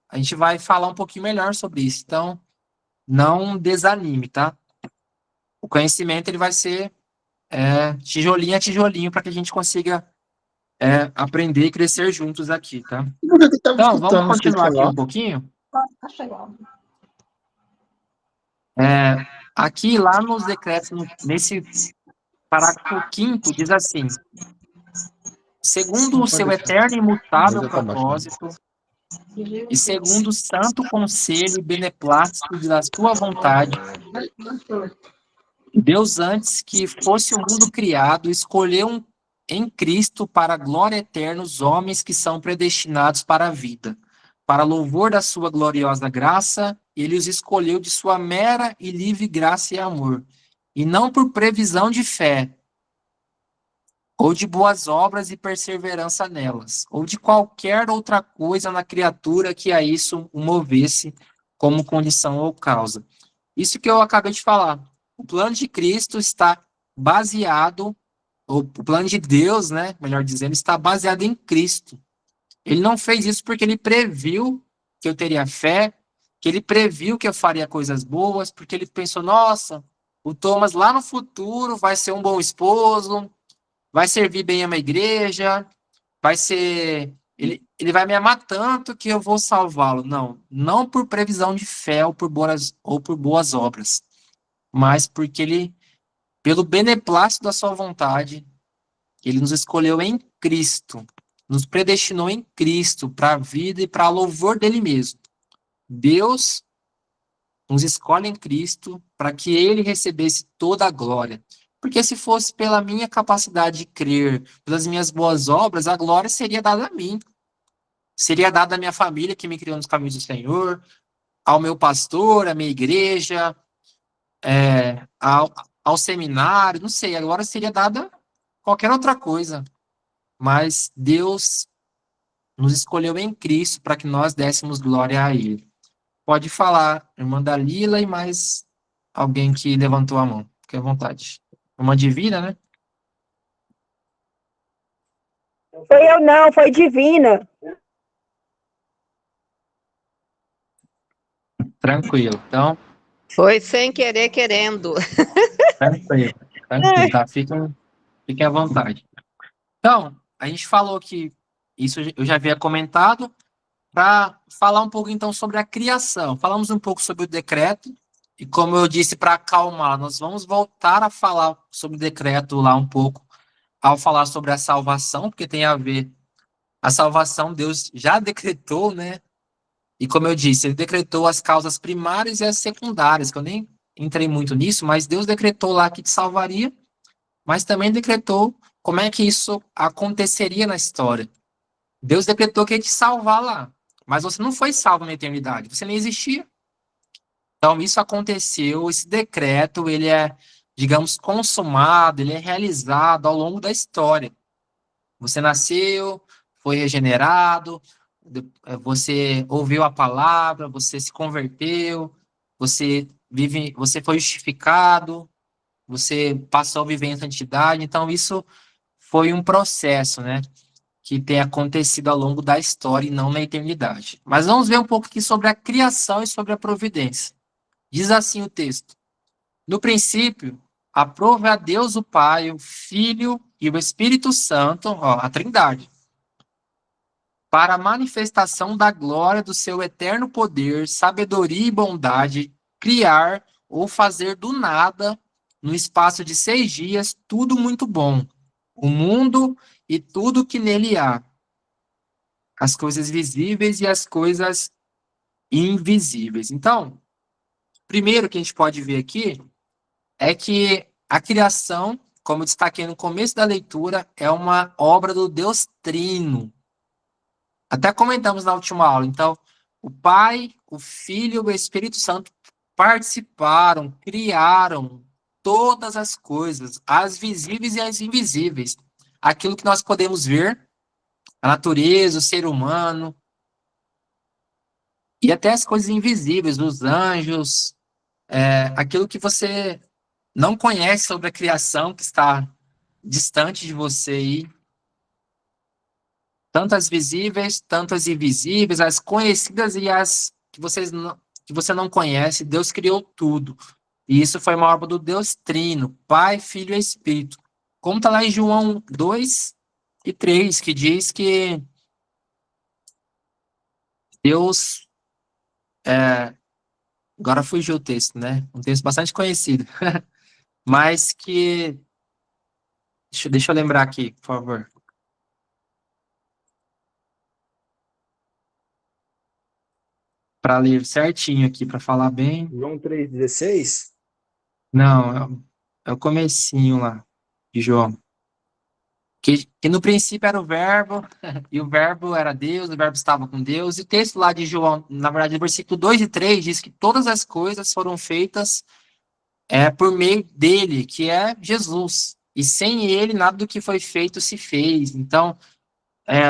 a gente vai falar um pouquinho melhor sobre isso. Então, não desanime, tá? O conhecimento ele vai ser tijolinho a tijolinho para que a gente consiga aprender e crescer juntos aqui, tá? Eu estava Então, vamos escutando vocês continuar aqui falar. um pouquinho. Tá chegando. Aqui, lá nos decretos, nesse parágrafo 5º, diz assim: segundo o seu eterno e imutável Já tá baixando. propósito, e segundo o santo conselho e beneplácito da sua vontade, Deus, antes que fosse o mundo criado, escolheu em Cristo para a glória eterna os homens que são predestinados para a vida. Para louvor da sua gloriosa graça, ele os escolheu de sua mera e livre graça e amor, e não por previsão de fé, ou de boas obras e perseverança nelas, ou de qualquer outra coisa na criatura que a isso o movesse como condição ou causa. Isso que eu acabei de falar. O plano de Cristo está baseado, ou o plano de Deus, né, melhor dizendo, está baseado em Cristo. Ele não fez isso porque ele previu que eu teria fé, que ele previu que eu faria coisas boas, porque ele pensou, nossa, o Thomas lá no futuro vai ser um bom esposo, vai servir bem a minha igreja, vai ser... Ele vai me amar tanto que eu vou salvá-lo. Não, não por previsão de fé ou por boas obras, mas porque ele, pelo beneplácito da sua vontade, Ele nos escolheu em Cristo, nos predestinou em Cristo para a vida e para louvor dele mesmo. Deus nos escolhe em Cristo para que ele recebesse toda a glória. Porque se fosse pela minha capacidade de crer, pelas minhas boas obras, a glória seria dada a mim. Seria dada à minha família que me criou nos caminhos do Senhor, ao meu pastor, à minha igreja, ao seminário, não sei, agora seria dada qualquer outra coisa. Mas Deus nos escolheu em Cristo para que nós dessemos glória a Ele. Pode falar, irmã Dalila e mais alguém que levantou a mão. Fique à vontade. Irmã Divina, né? Foi eu não, foi Divina. Tranquilo. Então, Foi sem querer, querendo. tranquilo. Tranquilo, tá? Fiquem à vontade. Então, a gente falou que isso eu já havia comentado, para falar um pouco então sobre a criação. Falamos um pouco sobre o decreto, e como eu disse, para acalmar, nós vamos voltar a falar sobre o decreto lá um pouco, ao falar sobre a salvação, porque tem a ver. A salvação Deus já decretou, né? E como eu disse, ele decretou as causas primárias e as secundárias, que eu nem entrei muito nisso, mas Deus decretou lá que te salvaria, mas também decretou como é que isso aconteceria na história. Deus decretou que ia te salvar lá, mas você não foi salvo na eternidade, você nem existia. Então isso aconteceu, esse decreto, ele é, digamos, consumado, ele é realizado ao longo da história. Você nasceu, foi regenerado, você ouviu a palavra, você se converteu, você foi justificado, você passou a viver em santidade. Então, isso foi um processo, né, que tem acontecido ao longo da história e não na eternidade. Mas vamos ver um pouco aqui sobre a criação e sobre a providência. Diz assim o texto: no princípio, aprove a Deus o Pai, o Filho e o Espírito Santo, ó, a Trindade, para a manifestação da glória do seu eterno poder, sabedoria e bondade, criar ou fazer do nada, no espaço de 6 dias, tudo muito bom, o mundo e tudo que nele há, as coisas visíveis e as coisas invisíveis. Então, primeiro que a gente pode ver aqui é que a criação, como eu destaquei no começo da leitura, é uma obra do Deus Trino. Até comentamos na última aula. Então, o Pai, o Filho e o Espírito Santo participaram, criaram todas as coisas, as visíveis e as invisíveis. Aquilo que nós podemos ver, a natureza, o ser humano, e até as coisas invisíveis, os anjos, aquilo que você não conhece sobre a criação, que está distante de você aí. Tanto as visíveis, tanto as invisíveis, as conhecidas e as que você não conhece. Deus criou tudo. E isso foi uma obra do Deus Trino, Pai, Filho e Espírito. Como está lá em João 2 e 3, que diz que Deus... agora fugiu o texto, né? Um texto bastante conhecido. Mas que... Deixa eu lembrar aqui, por favor. Para ler certinho aqui, para falar bem. João 3,16? Não, é o comecinho lá, de João. Que no princípio era o verbo, e o verbo era Deus, o verbo estava com Deus. E o texto lá de João, na verdade, no versículo 2 e 3, diz que todas as coisas foram feitas por meio dele, que é Jesus. E sem ele, nada do que foi feito se fez. Então,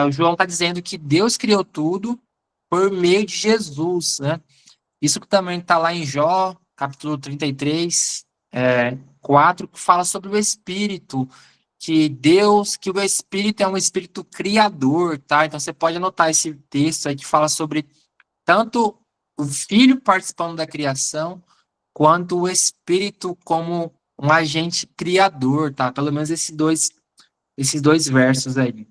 o João está dizendo que Deus criou tudo por meio de Jesus, né? Isso que também está lá em Jó, capítulo 33, 4, que fala sobre o Espírito, que o Espírito é um Espírito criador, tá? Então você pode anotar esse texto aí que fala sobre tanto o Filho participando da criação, quanto o Espírito como um agente criador, tá? Pelo menos esses dois versos aí.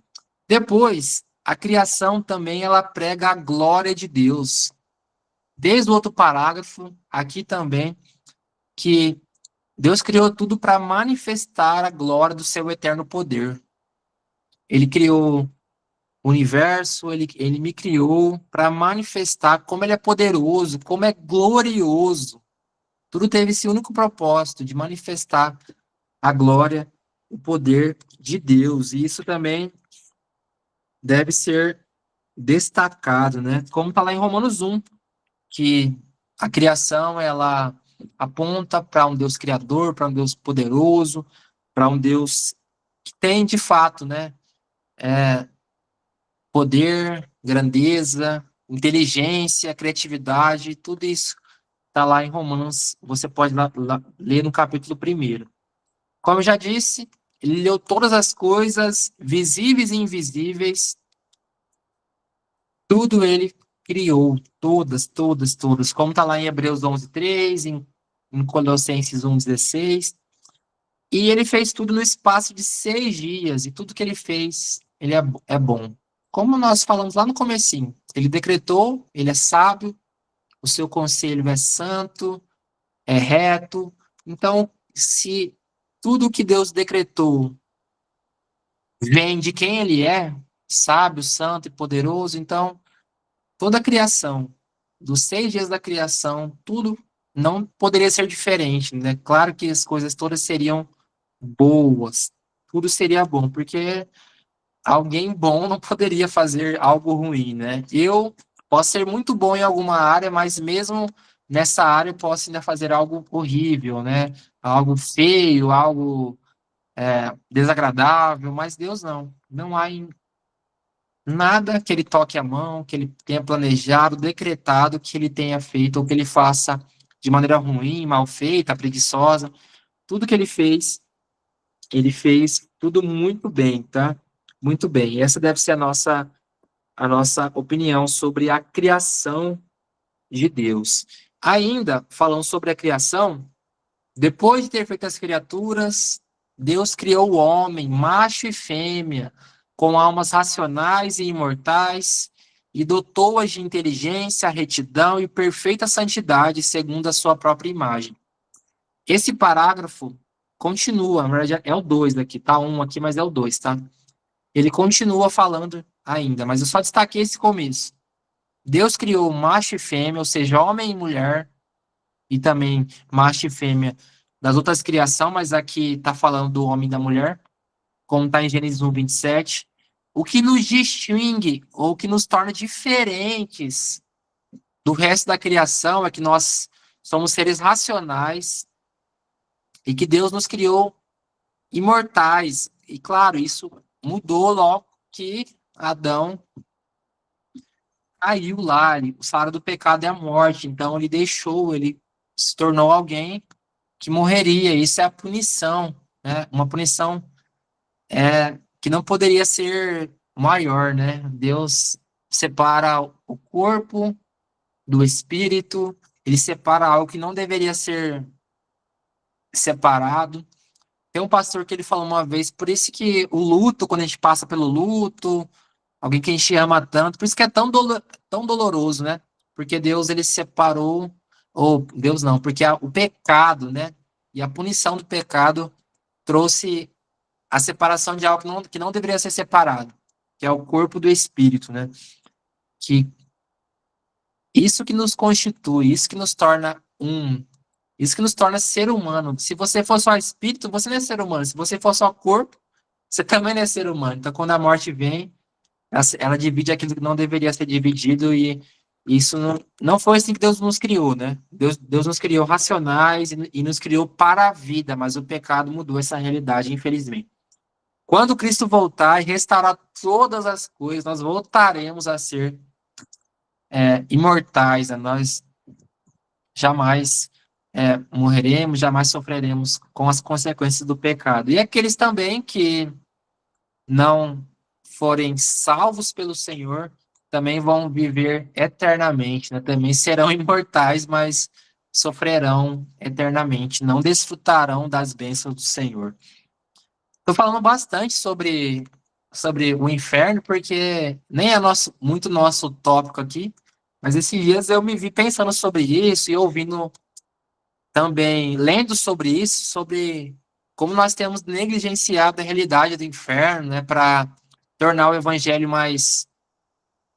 Depois, a criação também, ela prega a glória de Deus. Desde o outro parágrafo, aqui também, que Deus criou tudo para manifestar a glória do seu eterno poder. Ele criou o universo, ele me criou para manifestar como ele é poderoso, como é glorioso. Tudo teve esse único propósito de manifestar a glória, o poder de Deus. E isso também deve ser destacado, né? Como está lá em Romanos 1, que a criação ela aponta para um Deus criador, para um Deus poderoso, para um Deus que tem de fato, né, poder, grandeza, inteligência, criatividade, tudo isso está lá em Romanos. Você pode ler no capítulo 1. Como eu já disse, ele leu todas as coisas, visíveis e invisíveis, tudo ele criou, todas, todas, todas, como está lá em Hebreus 11:3, em Colossenses 1:16, e ele fez tudo no espaço de 6 dias, e tudo que ele fez, ele é bom. Como nós falamos lá no comecinho, ele decretou, ele é sábio, o seu conselho é santo, é reto, então, se tudo que Deus decretou vem de quem ele é, sábio, santo e poderoso, então, toda a criação, dos 6 dias da criação, tudo não poderia ser diferente, né? Claro que as coisas todas seriam boas, tudo seria bom, porque alguém bom não poderia fazer algo ruim, né? Eu posso ser muito bom em alguma área, mas mesmo nessa área eu posso ainda fazer algo horrível, né? Algo feio, algo desagradável, mas Deus não. Não há nada que ele toque a mão, que ele tenha planejado, decretado, que ele tenha feito, ou que ele faça de maneira ruim, mal feita, preguiçosa. Tudo que ele fez tudo muito bem, tá? Muito bem. Essa deve ser a nossa opinião sobre a criação de Deus. Ainda, falando sobre a criação, depois de ter feito as criaturas, Deus criou o homem, macho e fêmea, com almas racionais e imortais, e dotou-as de inteligência, retidão e perfeita santidade, segundo a sua própria imagem. Esse parágrafo continua, na verdade é o 2 daqui, tá um aqui, mas é o 2, tá? Ele continua falando ainda, mas eu só destaquei esse começo. Deus criou macho e fêmea, ou seja, homem e mulher, e também macho e fêmea das outras criações, mas aqui está falando do homem e da mulher, como está em Gênesis 1:27. O que nos distingue, ou que nos torna diferentes do resto da criação, é que nós somos seres racionais e que Deus nos criou imortais. E claro, isso mudou logo que Adão caiu lá, o salário do pecado é a morte, então ele se tornou alguém que morreria. Isso é a punição, né? Uma punição que não poderia ser maior, né? Deus separa o corpo do espírito, ele separa algo que não deveria ser separado. Tem um pastor que ele falou uma vez, por isso que o luto, quando a gente passa pelo luto, alguém que a gente ama tanto, por isso que é tão doloroso, né? Porque Deus, ele separou, ou Deus não, porque o pecado, né? E a punição do pecado trouxe a separação de algo que não deveria ser separado, que é o corpo do espírito, né? Que isso que nos constitui, isso que nos torna isso que nos torna ser humano. Se você for só espírito, você não é ser humano. Se você for só corpo, você também não é ser humano. Então, quando a morte vem, ela divide aquilo que não deveria ser dividido, e isso não foi assim que Deus nos criou, né? Deus nos criou racionais e nos criou para a vida, mas o pecado mudou essa realidade, infelizmente. Quando Cristo voltar e restaurar todas as coisas, nós voltaremos a ser imortais, né? Nós jamais morreremos, jamais sofreremos com as consequências do pecado. E aqueles também que não forem salvos pelo Senhor, também vão viver eternamente, né? Também serão imortais, mas sofrerão eternamente, não desfrutarão das bênçãos do Senhor. Estou falando bastante sobre o inferno, porque nem é muito nosso tópico aqui, mas esses dias eu me vi pensando sobre isso e ouvindo também, lendo sobre isso, sobre como nós temos negligenciado a realidade do inferno, né, para tornar o evangelho mais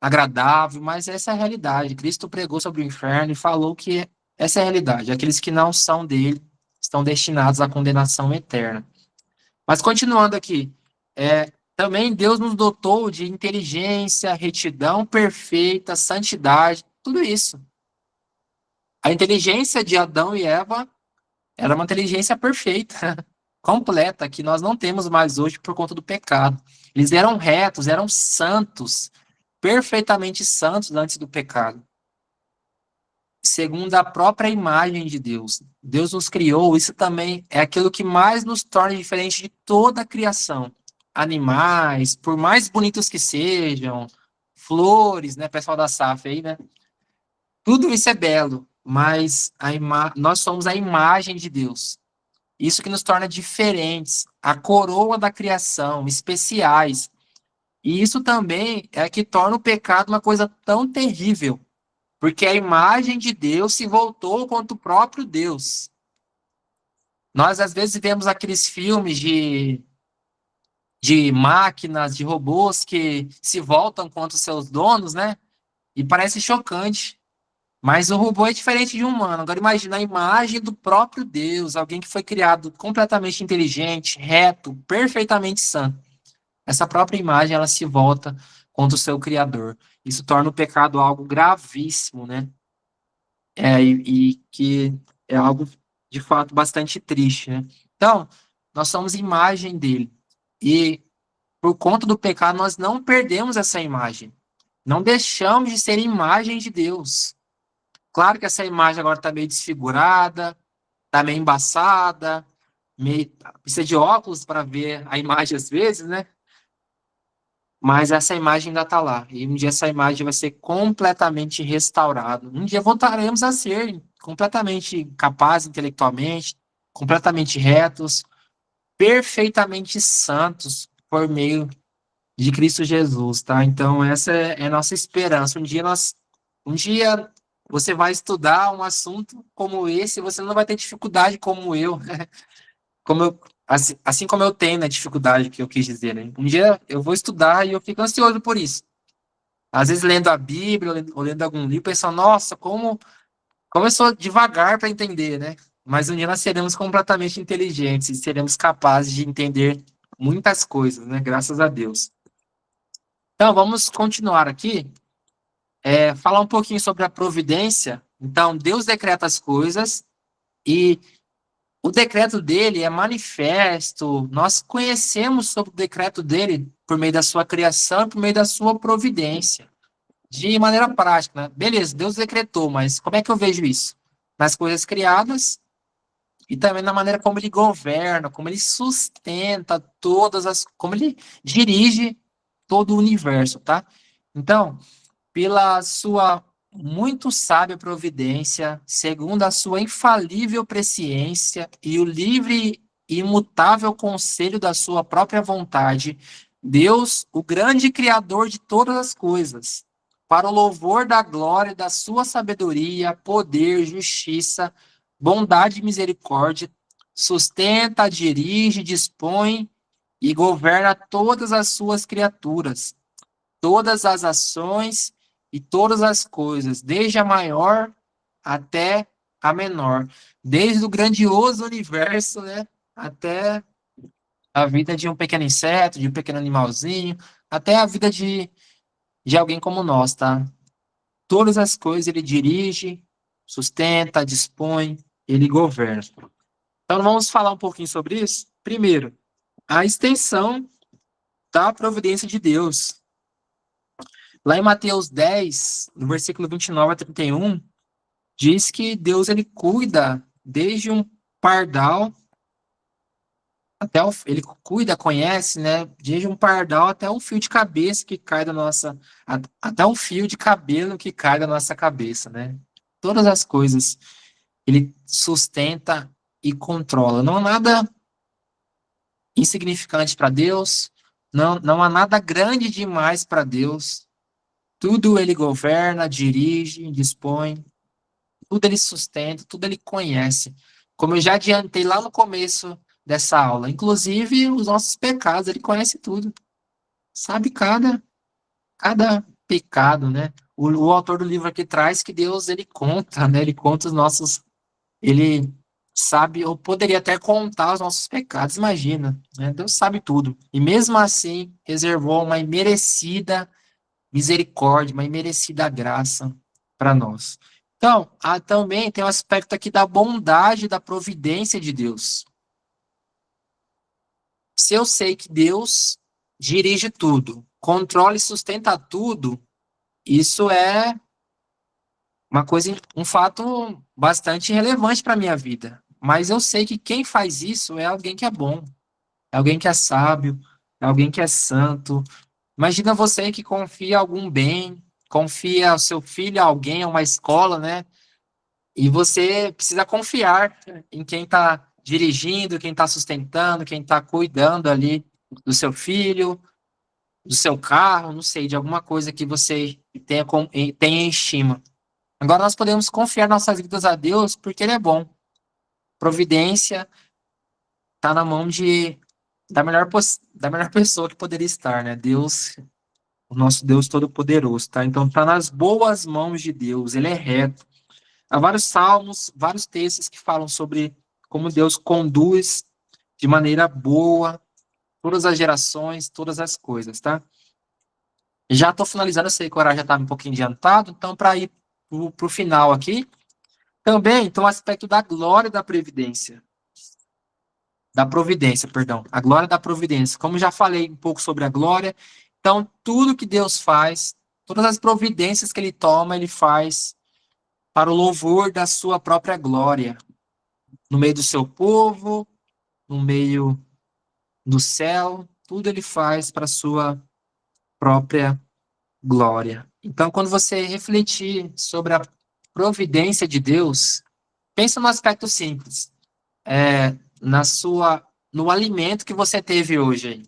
agradável, mas essa é a realidade. Cristo pregou sobre o inferno e falou que essa é a realidade. Aqueles que não são dele estão destinados à condenação eterna. Mas continuando aqui, também Deus nos dotou de inteligência, retidão perfeita, santidade, tudo isso. A inteligência de Adão e Eva era uma inteligência perfeita, completa, que nós não temos mais hoje por conta do pecado. Eles eram retos, eram santos, perfeitamente santos antes do pecado. Segundo a própria imagem de Deus. Deus nos criou, isso também é aquilo que mais nos torna diferente de toda a criação. Animais, por mais bonitos que sejam, flores, né, pessoal da SAF aí, né? Tudo isso é belo, mas nós somos a imagem de Deus. Isso que nos torna diferentes, a coroa da criação, especiais. E isso também é que torna o pecado uma coisa tão terrível, porque a imagem de Deus se voltou contra o próprio Deus. Nós, às vezes, vemos aqueles filmes de máquinas, de robôs que se voltam contra os seus donos, né? E parece chocante. Mas o robô é diferente de um humano. Agora, imagina a imagem do próprio Deus, alguém que foi criado completamente inteligente, reto, perfeitamente santo. Essa própria imagem, ela se volta contra o seu Criador. Isso torna o pecado algo gravíssimo, né? E que é algo, de fato, bastante triste, né? Então, nós somos imagem dele. E, por conta do pecado, nós não perdemos essa imagem. Não deixamos de ser imagem de Deus. Claro que essa imagem agora está meio desfigurada, está meio embaçada, precisa de óculos para ver a imagem às vezes, né? Mas essa imagem ainda está lá. E um dia essa imagem vai ser completamente restaurada. Um dia voltaremos a ser completamente capazes intelectualmente, completamente retos, perfeitamente santos por meio de Cristo Jesus, tá? Então essa é a nossa esperança. Um dia você vai estudar um assunto como esse, você não vai ter dificuldade como eu, assim como eu tenho, né, dificuldade que eu quis dizer, né? Um dia eu vou estudar e eu fico ansioso por isso. Às vezes lendo a Bíblia ou lendo algum livro, pensando, nossa, como eu sou devagar para entender, né? Mas um dia nós seremos completamente inteligentes e seremos capazes de entender muitas coisas, né? Graças a Deus. Então, vamos continuar aqui, falar um pouquinho sobre a providência. Então, Deus decreta as coisas e o decreto dele é manifesto. Nós conhecemos sobre o decreto dele por meio da sua criação e por meio da sua providência. De maneira prática, né? Beleza, Deus decretou, mas como é que eu vejo isso? Nas coisas criadas e também na maneira como ele governa, como ele sustenta como ele dirige todo o universo, tá? Então, pela sua muito sábia providência, segundo a sua infalível presciência e o livre e imutável conselho da sua própria vontade, Deus, o grande Criador de todas as coisas, para o louvor da glória da sua sabedoria, poder, justiça, bondade e misericórdia, sustenta, dirige, dispõe e governa todas as suas criaturas, todas as ações e todas as coisas, desde a maior até a menor, desde o grandioso universo, né, até a vida de um pequeno inseto, de um pequeno animalzinho, até a vida de alguém como nós, tá? Todas as coisas ele dirige, sustenta, dispõe, ele governa. Então vamos falar um pouquinho sobre isso. Primeiro, a extensão da providência de Deus. Lá em Mateus 10, no versículo 29 a 31, diz que Deus ele cuida desde um pardal ele cuida, conhece, né? Desde um pardal até um fio de cabeça que cai da nossa, até um fio de cabelo que cai da nossa cabeça, né? Todas as coisas ele sustenta e controla. Não há nada insignificante para Deus, não há nada grande demais para Deus. Tudo ele governa, dirige, dispõe, tudo ele sustenta, tudo ele conhece. Como eu já adiantei lá no começo dessa aula, inclusive os nossos pecados, ele conhece tudo. sabe cada pecado, né? O autor do livro aqui traz que Deus, ele conta, né? Ele conta os nossos, ele sabe, ou poderia até contar os nossos pecados, imagina, né? Deus sabe tudo. E mesmo assim, reservou uma imerecida misericórdia, uma imerecida graça para nós. Então, também tem um aspecto aqui da bondade, da providência de Deus. Se eu sei que Deus dirige tudo, controla e sustenta tudo, isso é uma coisa, um fato bastante relevante para a minha vida. Mas eu sei que quem faz isso é alguém que é bom, é alguém que é sábio, é alguém que é santo. Imagina você que confia algum bem, confia o seu filho a alguém, a uma escola, né? E você precisa confiar em quem está dirigindo, quem está sustentando, quem está cuidando ali do seu filho, do seu carro, não sei, de alguma coisa que você tenha em estima. Agora nós podemos confiar nossas vidas a Deus porque Ele é bom. Providência está na mão da melhor pessoa que poderia estar, né? Deus, o nosso Deus Todo-Poderoso, tá? Então está nas boas mãos de Deus, Ele é reto. Há vários salmos, vários textos que falam sobre como Deus conduz de maneira boa todas as gerações, todas as coisas, tá? Já estou finalizando, eu sei que o horário já está um pouquinho adiantado, então para ir para o final aqui, também tem o aspecto da glória da previdência. Da providência, perdão. A glória da providência. Como já falei um pouco sobre a glória, então tudo que Deus faz, todas as providências que Ele toma, Ele faz para o louvor da sua própria glória, no meio do seu povo, no meio do céu, tudo Ele faz para a sua própria glória. Então, quando você refletir sobre a providência de Deus, pensa no aspecto simples, na sua, no alimento que você teve hoje aí.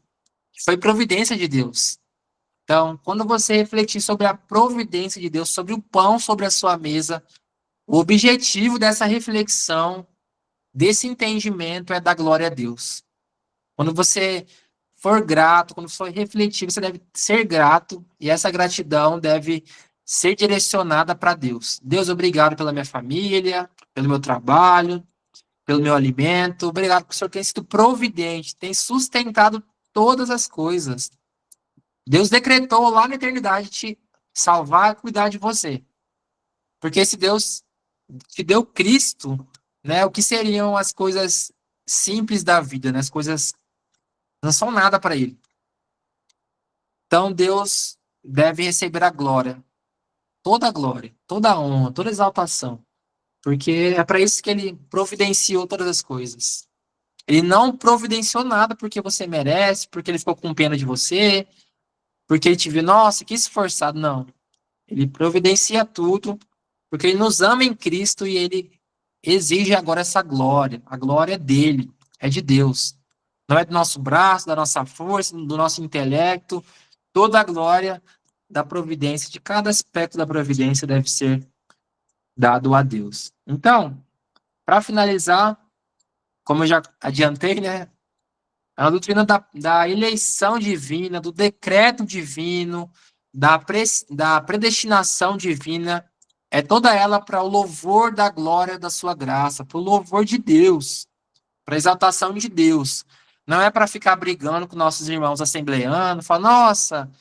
Foi providência de Deus. Então, quando você refletir sobre a providência de Deus, sobre o pão sobre a sua mesa, o objetivo dessa reflexão, desse entendimento é dar glória a Deus. Quando você for grato, quando for refletir, você deve ser grato e essa gratidão deve ser direcionada para Deus. Deus, obrigado pela minha família, pelo meu trabalho, pelo meu alimento. Obrigado porque o Senhor tem sido providente, tem sustentado todas as coisas. Deus decretou lá na eternidade te salvar e cuidar de você. Porque se Deus te deu Cristo, né, o que seriam as coisas simples da vida, né, as coisas não são nada para Ele. Então Deus deve receber a glória, toda a honra, toda a exaltação, porque é para isso que Ele providenciou todas as coisas. Ele não providenciou nada porque você merece, porque Ele ficou com pena de você, porque Ele te viu, nossa, que esforçado, não. Ele providencia tudo, porque Ele nos ama em Cristo e Ele exige agora essa glória. A glória é dele, é de Deus. Não é do nosso braço, da nossa força, do nosso intelecto. Toda a glória da providência, de cada aspecto da providência deve ser dado a Deus. Então, para finalizar, como eu já adiantei, né? A doutrina da eleição divina, do decreto divino, da predestinação divina, é toda ela para o louvor da glória da sua graça, para o louvor de Deus, para a exaltação de Deus. Não é para ficar brigando com nossos irmãos assembleanos, falar, nossa,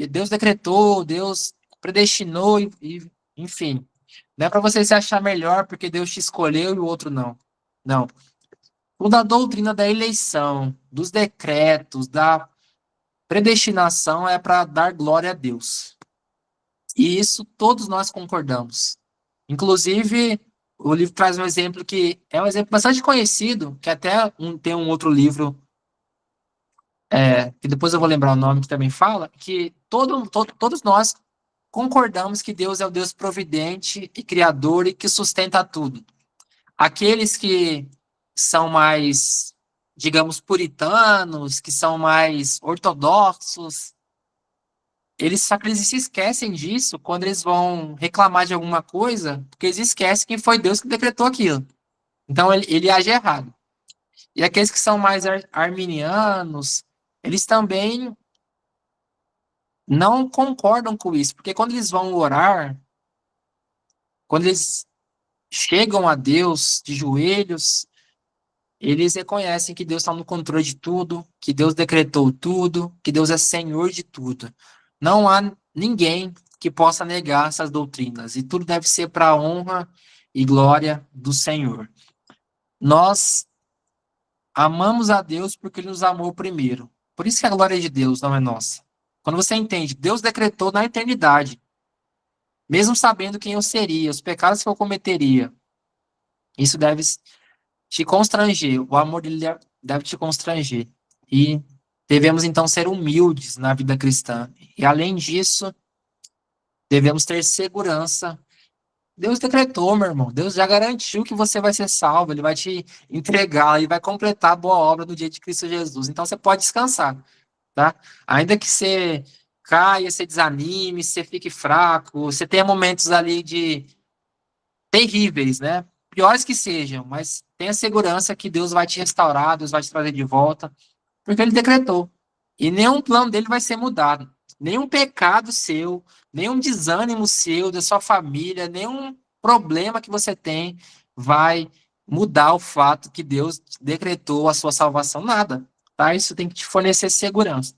Deus decretou, Deus predestinou, enfim. Não é para você se achar melhor porque Deus te escolheu e o outro não. Não. Toda a doutrina da eleição, dos decretos, da predestinação é para dar glória a Deus. E isso todos nós concordamos. Inclusive, o livro traz um exemplo que é um exemplo bastante conhecido, que até tem um outro livro, que depois eu vou lembrar o nome, que também fala, que todos nós concordamos que Deus é o Deus providente e criador e que sustenta tudo. Aqueles que são mais, digamos, puritanos, que são mais ortodoxos, só que eles se esquecem disso quando eles vão reclamar de alguma coisa, porque eles esquecem que foi Deus que decretou aquilo. Então ele age errado. E aqueles que são mais arminianos, eles também não concordam com isso, porque quando eles vão orar, quando eles chegam a Deus de joelhos, eles reconhecem que Deus está no controle de tudo, que Deus decretou tudo, que Deus é Senhor de tudo. Não há ninguém que possa negar essas doutrinas, e tudo deve ser para a honra e glória do Senhor. Nós amamos a Deus porque Ele nos amou primeiro. Por isso que a glória é de Deus, não é nossa. Quando você entende, Deus decretou na eternidade, mesmo sabendo quem eu seria, os pecados que eu cometeria. Isso deve te constranger, o amor dele deve te constranger. E devemos então ser humildes na vida cristã. E além disso, devemos ter segurança. Deus decretou, meu irmão. Deus já garantiu que você vai ser salvo, ele vai te entregar, ele vai completar a boa obra no dia de Cristo Jesus. Então você pode descansar, tá? Ainda que você caia, você desanime, você fique fraco, você tenha momentos ali de terríveis, né? Piores que sejam, mas tenha segurança que Deus vai te restaurar, Deus vai te trazer de volta, porque ele decretou. E nenhum plano dele vai ser mudado. Nenhum pecado seu, nenhum desânimo seu, da sua família, nenhum problema que você tem vai mudar o fato que Deus decretou a sua salvação. Nada, tá? Isso tem que te fornecer segurança.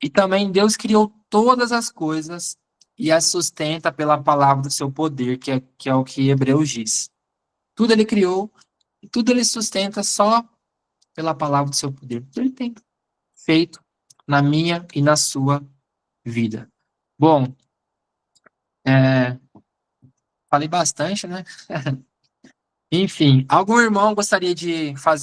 E também Deus criou todas as coisas e as sustenta pela palavra do seu poder, que é o que Hebreus diz. Tudo ele criou e tudo ele sustenta só pela palavra do seu poder. Ele tem feito na minha e na sua vida. Bom, falei bastante, né? Enfim, algum irmão gostaria de fazer